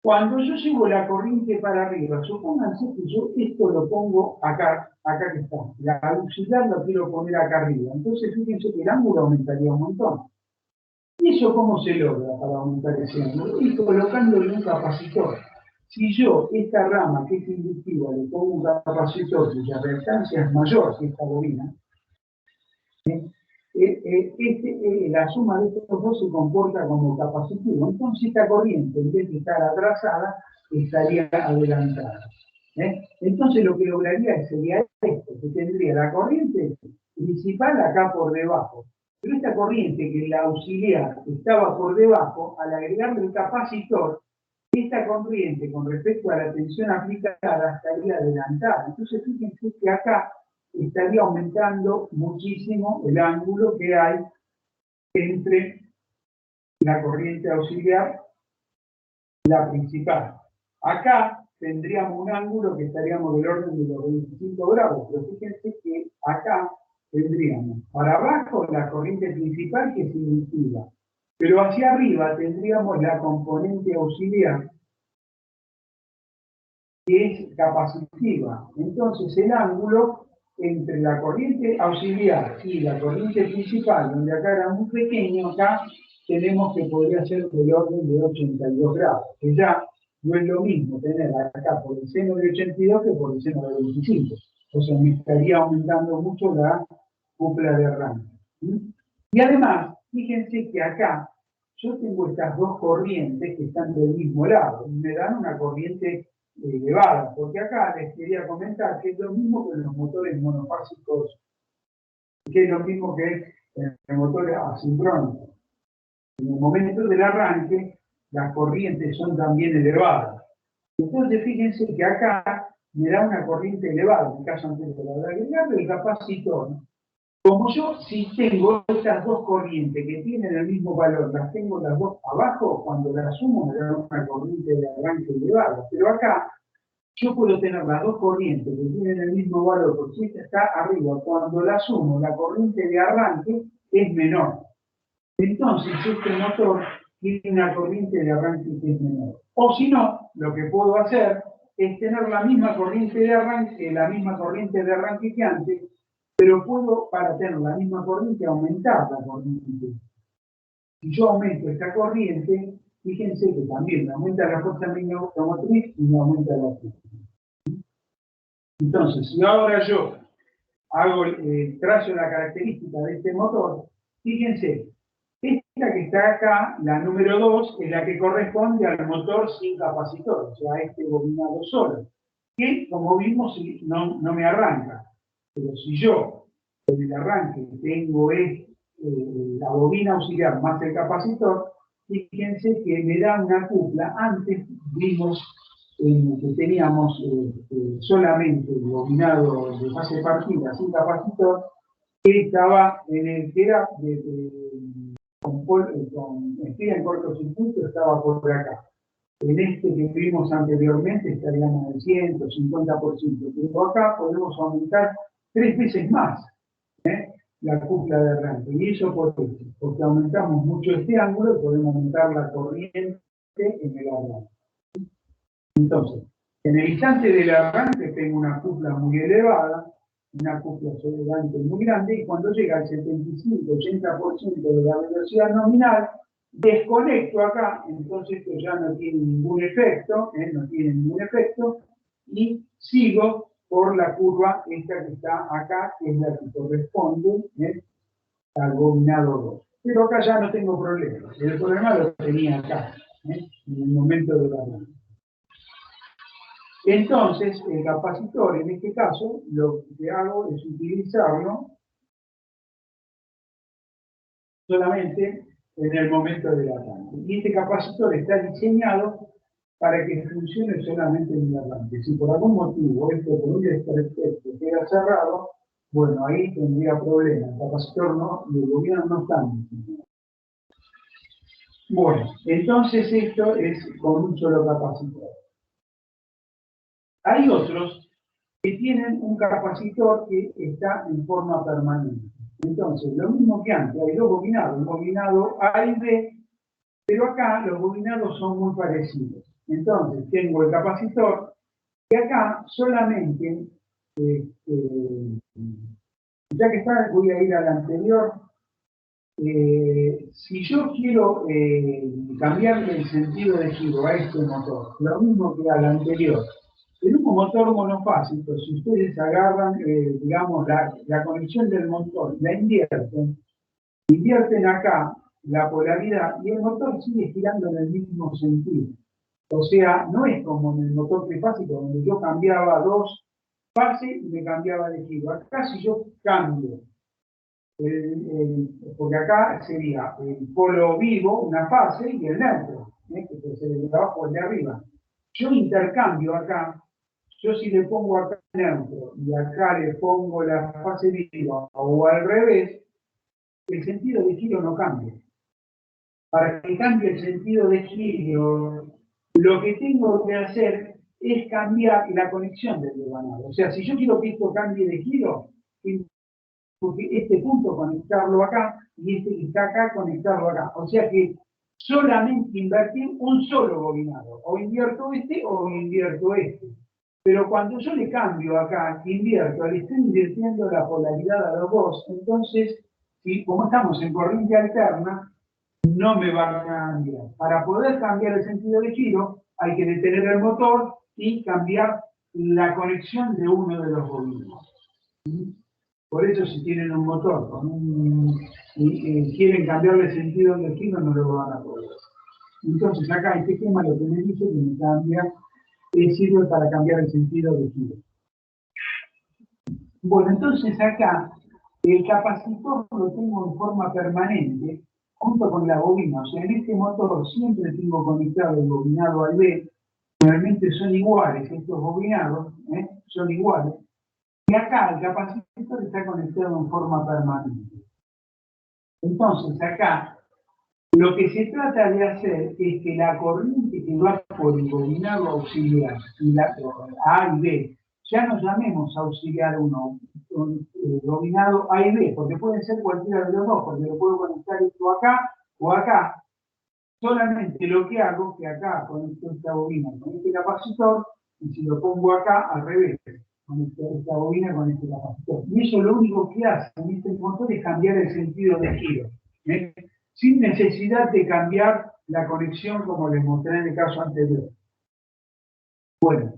Cuando yo llevo la corriente para arriba, supónganse que yo esto lo pongo acá que está. La auxiliar lo quiero poner acá arriba. Entonces fíjense que el ángulo aumentaría un montón. ¿Y eso cómo se logra para aumentar ese ángulo? Y colocándole un capacitor. Si yo, esta rama que es inductiva, le pongo un capacitor cuya reactancia es mayor que esta bobina, la suma de estos dos se comporta como capacitivo. Entonces esta corriente, en vez de estar atrasada, estaría adelantada. Entonces lo que lograría sería esto, que tendría la corriente principal acá por debajo, Pero esta corriente, que la auxiliar estaba por debajo, al agregarle el capacitor, esta corriente con respecto a la tensión aplicada estaría adelantada. Entonces fíjense que acá estaría aumentando muchísimo el ángulo que hay entre la corriente auxiliar y la principal. Acá tendríamos un ángulo que estaríamos del orden de los 25 grados, pero fíjense que acá tendríamos para abajo la corriente principal, que es inductiva, pero hacia arriba tendríamos la componente auxiliar, que es capacitiva. Entonces el ángulo entre la corriente auxiliar y la corriente principal, donde acá era muy pequeño, acá tenemos que podría ser del orden de 82 grados, que ya no es lo mismo tener acá por el seno de 82 que por el seno de 25. O sea, me estaría aumentando mucho la cúpula de arranque. Y además, fíjense que acá yo tengo estas dos corrientes que están del mismo lado, y me dan una corriente elevada, porque acá les quería comentar que es lo mismo que en los motores monofásicos, que es lo mismo que en el motor asincrónico. En el momento del arranque, las corrientes son también elevadas. Entonces, fíjense que acá me da una corriente elevada, en el caso anterior, al agregarle el capacitor. Como yo, si tengo estas dos corrientes que tienen el mismo valor, las tengo las dos abajo, cuando las sumo me da una corriente de arranque elevada. Pero acá, yo puedo tener las dos corrientes que tienen el mismo valor, porque si esta está arriba, cuando la sumo, la corriente de arranque es menor. Entonces, este motor tiene una corriente de arranque que es menor. O si no, lo que puedo hacer es tener la misma corriente de arranque que antes, pero puedo, para tener la misma corriente, aumentar la corriente. Si yo aumento esta corriente, fíjense que también me aumenta la fuerza automotriz y me aumenta la fuerza. Entonces, si ahora yo hago trazo la característica de este motor, fíjense, esta que está acá, la número 2, es la que corresponde al motor sin capacitor, o sea, a este bobinado solo, que como vimos no me arranca. Pero si yo en el arranque tengo la bobina auxiliar más el capacitor, fíjense que me da una cupla. Antes vimos que teníamos solamente el bobinado de fase partida sin capacitor, que estaba en el que era con espira en cortocircuito, estaba por acá. En este que vimos anteriormente estaríamos en el 150%, pero acá podemos aumentar 3 veces más la cúpula de arranque. Y eso porque aumentamos mucho este ángulo y podemos aumentar la corriente en el arranque. Entonces, en el instante del arranque tengo una cúpula muy elevada, una cúpula sobrevante muy grande, y cuando llega al 75-80% de la velocidad nominal, desconecto acá, entonces esto ya no tiene ningún efecto, y sigo por la curva esta que está acá, que es la que corresponde al bobinado 2. Pero acá ya no tengo problema, el problema lo tenía acá, en el momento de la arranque. Entonces, el capacitor, en este caso, lo que hago es utilizarlo solamente en el momento del arranque. Y este capacitor está diseñado para que funcione solamente en el arranque. Si por algún motivo esto por un desperfecto queda cerrado, bueno, ahí tendría problemas. El capacitor no, los gobiernos no están. Bueno, entonces esto es con un solo capacitor. Hay otros que tienen un capacitor que está en forma permanente. Entonces, lo mismo que antes, hay dos bobinados, un bobinado A y B, pero acá los bobinados son muy parecidos. Entonces, tengo el capacitor, y acá solamente, ya que está, voy a ir al anterior. Si yo quiero cambiarle el sentido de giro a este motor, lo mismo que al anterior, en un motor monofásico, si ustedes agarran, digamos, la conexión del motor, la invierten acá la polaridad y el motor sigue girando en el mismo sentido. O sea, no es como en el motor trifásico, donde yo cambiaba dos fases y me cambiaba de giro. Acá si yo cambio porque acá sería el polo vivo, una fase, y el neutro, que puede ser el de abajo o el de arriba. Yo intercambio acá, yo si le pongo acá neutro y acá le pongo la fase viva o al revés, el sentido de giro no cambia. Para que cambie el sentido de giro, lo que tengo que hacer es cambiar la conexión del devanado. O sea, si yo quiero que esto cambie de giro, porque este punto conectarlo acá y este que está acá conectarlo acá. O sea que solamente invertir un solo bobinado. O invierto este o invierto este. Pero cuando yo le cambio acá, invierto, le estoy invirtiendo la polaridad a los dos, entonces, ¿sí? Como estamos en corriente alterna, no me va a cambiar. Para poder cambiar el sentido de giro, hay que detener el motor y cambiar la conexión de uno de los bobinos. Por eso si tienen un motor y quieren cambiarle el sentido de giro, no lo van a poder. Entonces acá este esquema lo que me dice que me cambia, sirve para cambiar el sentido de giro. Bueno, entonces acá el capacitor lo tengo en forma permanente junto con la bobina. O sea, en este motor siempre tengo conectado el bobinado al B. Realmente son iguales, estos bobinados son iguales. Y acá el capacitor está conectado en forma permanente. Entonces acá lo que se trata de hacer es que la corriente que va por el bobinado auxiliar y la A y B, ya no llamemos auxiliar 1, bobinado A y B, porque pueden ser cualquiera de los dos, porque lo puedo conectar esto acá o acá. Solamente lo que hago es que acá conecto esta bobina con este capacitor, y si lo pongo acá, al revés, conecto esta bobina con este capacitor. Y eso lo único que hace en este motor es cambiar el sentido de giro, sin necesidad de cambiar la conexión como les mostré en el caso anterior. Bueno,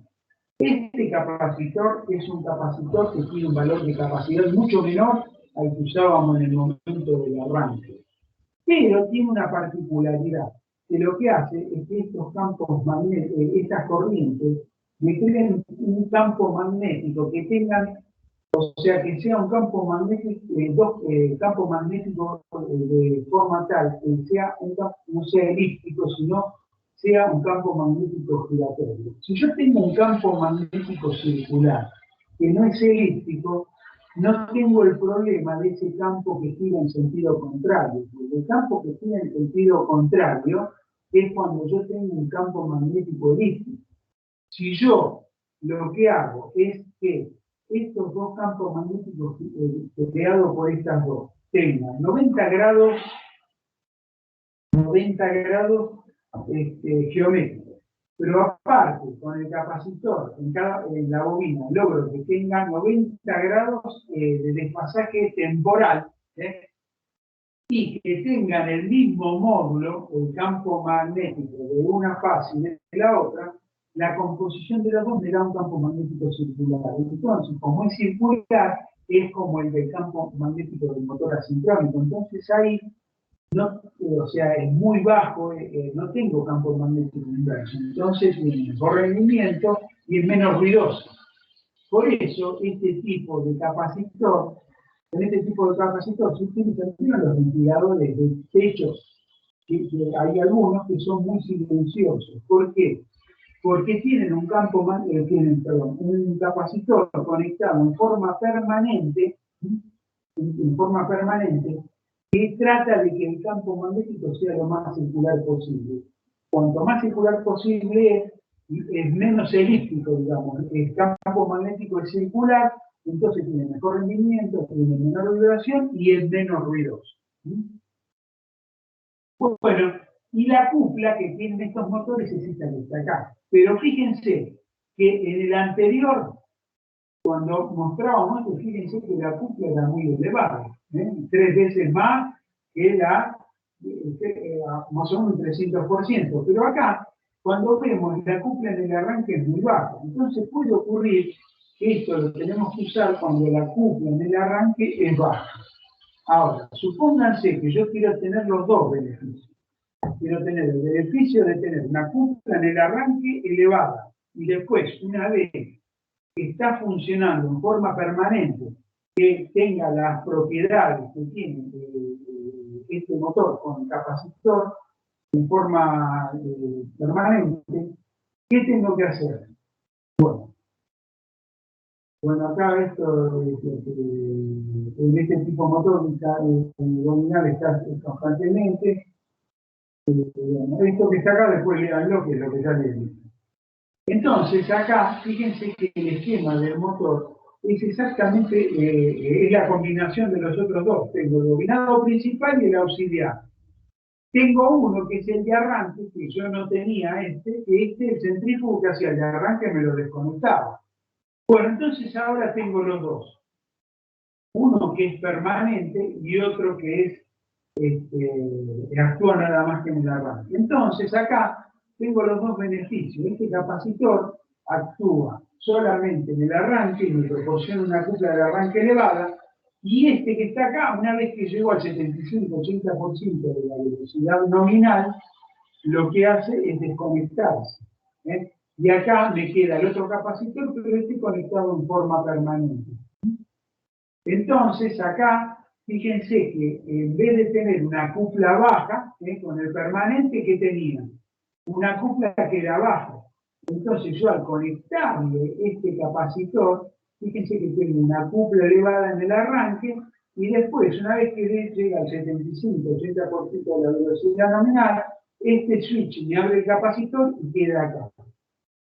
este capacitor es un capacitor que tiene un valor de capacidad mucho menor al que usábamos en el momento del arranque. Pero tiene una particularidad, que lo que hace es que estos campos magnéticos, estas corrientes, me creen un campo magnético que tengan, o sea, que sea un campo magnético, campo magnético de forma tal que sea un campo, no sea elíptico, sino sea un campo magnético giratorio. Si yo tengo un campo magnético circular que no es elíptico, no tengo el problema de ese campo que gira en sentido contrario. Porque el campo que gira en sentido contrario es cuando yo tengo un campo magnético elíptico. Si yo lo que hago es que estos dos campos magnéticos creados por estas dos tengan 90 grados geométricos. Pero aparte, con el capacitor en la bobina, logro que tenga 90 grados de desfasaje temporal, y que tengan el mismo módulo, el campo magnético de una fase y de la otra, la composición de los dos me da un campo magnético circular. Entonces, como es circular, es como el del campo magnético del motor asincrónico. Entonces ahí, no, o sea, es muy bajo, no tengo campo magnético inverso. Entonces tiene mejor rendimiento y es menos ruidoso. Por eso, este tipo de capacitor, en este tipo de capacitor se utilizan los ventiladores de techos, que hay algunos que son muy silenciosos. ¿Por qué? Porque tienen un un capacitor conectado en forma permanente, que trata de que el campo magnético sea lo más circular posible. Cuanto más circular posible es menos elíptico, digamos. El campo magnético es circular, entonces tiene mejor rendimiento, tiene menor vibración y es menos ruidoso. Bueno, y la cupla que tienen estos motores es esta que está acá. Pero fíjense que en el anterior, cuando mostrábamos esto, fíjense que la cupla era muy elevada, 3 veces más que más o menos un 300%. Pero acá, cuando vemos la cupla en el arranque es muy baja. Entonces puede ocurrir que esto lo tenemos que usar cuando la cupla en el arranque es baja. Ahora, supónganse que yo quiero tener los dos beneficios. Quiero tener el beneficio de tener una cupla en el arranque elevada y después, una vez que está funcionando en forma permanente, que tenga las propiedades que tiene este motor con capacitor en forma permanente, ¿qué tengo que hacer? Bueno, acá esto, en este tipo de motor, nominal está constantemente. Esto que está acá, después leanlo, que es lo que ya les dije. Entonces, acá, fíjense que el esquema del motor es exactamente es la combinación de los otros dos. Tengo el bobinado principal y el auxiliar. Tengo uno que es el de arranque, que yo no tenía el centrífugo que hacía el de arranque me lo desconectaba. Bueno, entonces ahora tengo los dos. Uno que es permanente y otro que actúa nada más que en el arranque. Entonces acá tengo los dos beneficios. Este capacitor actúa solamente en el arranque y me proporciona una cupla de arranque elevada, y este que está acá, una vez que llego al 75-80% de la velocidad nominal, lo que hace es desconectarse. Y acá me queda el otro capacitor, pero este conectado en forma permanente. Entonces acá, fíjense que en vez de tener una cupla baja, con el permanente que tenía, una cupla que era baja. Entonces yo al conectarle este capacitor, fíjense que tengo una cupla elevada en el arranque, y después, una vez que llega al 75-80% de la velocidad nominal, este switch me abre el capacitor y queda acá.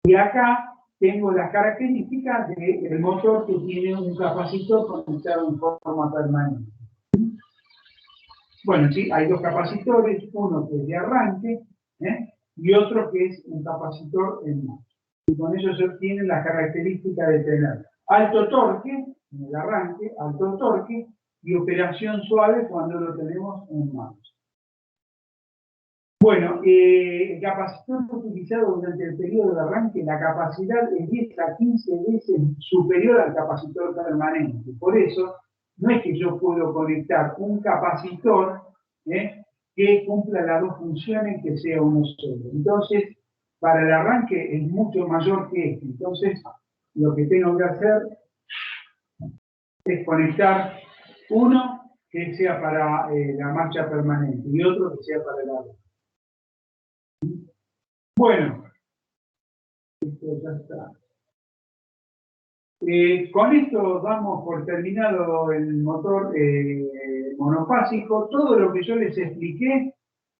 Y acá tengo las características del motor que tiene un capacitor conectado en forma permanente. Bueno, sí, hay dos capacitores, uno que es de arranque, y otro que es un capacitor en marcha. Y con eso se obtienen las características de tener alto torque en el arranque, alto torque, y operación suave cuando lo tenemos en marcha. Bueno, el capacitor utilizado durante el periodo de arranque, la capacidad es 10 a 15 veces superior al capacitor permanente. Por eso, no es que yo puedo conectar un capacitor que cumpla las dos funciones, que sea uno solo. Entonces, para el arranque es mucho mayor que este. Entonces, lo que tengo que hacer es conectar uno que sea para la marcha permanente y otro que sea para el arranque. Bueno, esto ya está. Con esto damos por terminado el motor monofásico. Todo lo que yo les expliqué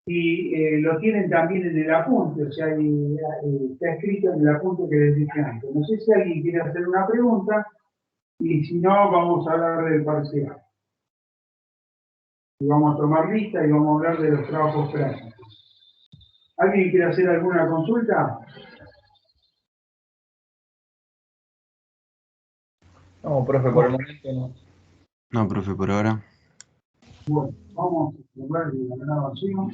y lo tienen también en el apunte, o sea, está escrito en el apunte que les dije antes. No sé si alguien quiere hacer una pregunta, y si no, vamos a hablar del parcial. Y vamos a tomar lista y vamos a hablar de los trabajos prácticos. ¿Alguien quiere hacer alguna consulta? No, profe, por el momento no. No, profe, por ahora. Bueno, vamos a hablar de la grabación.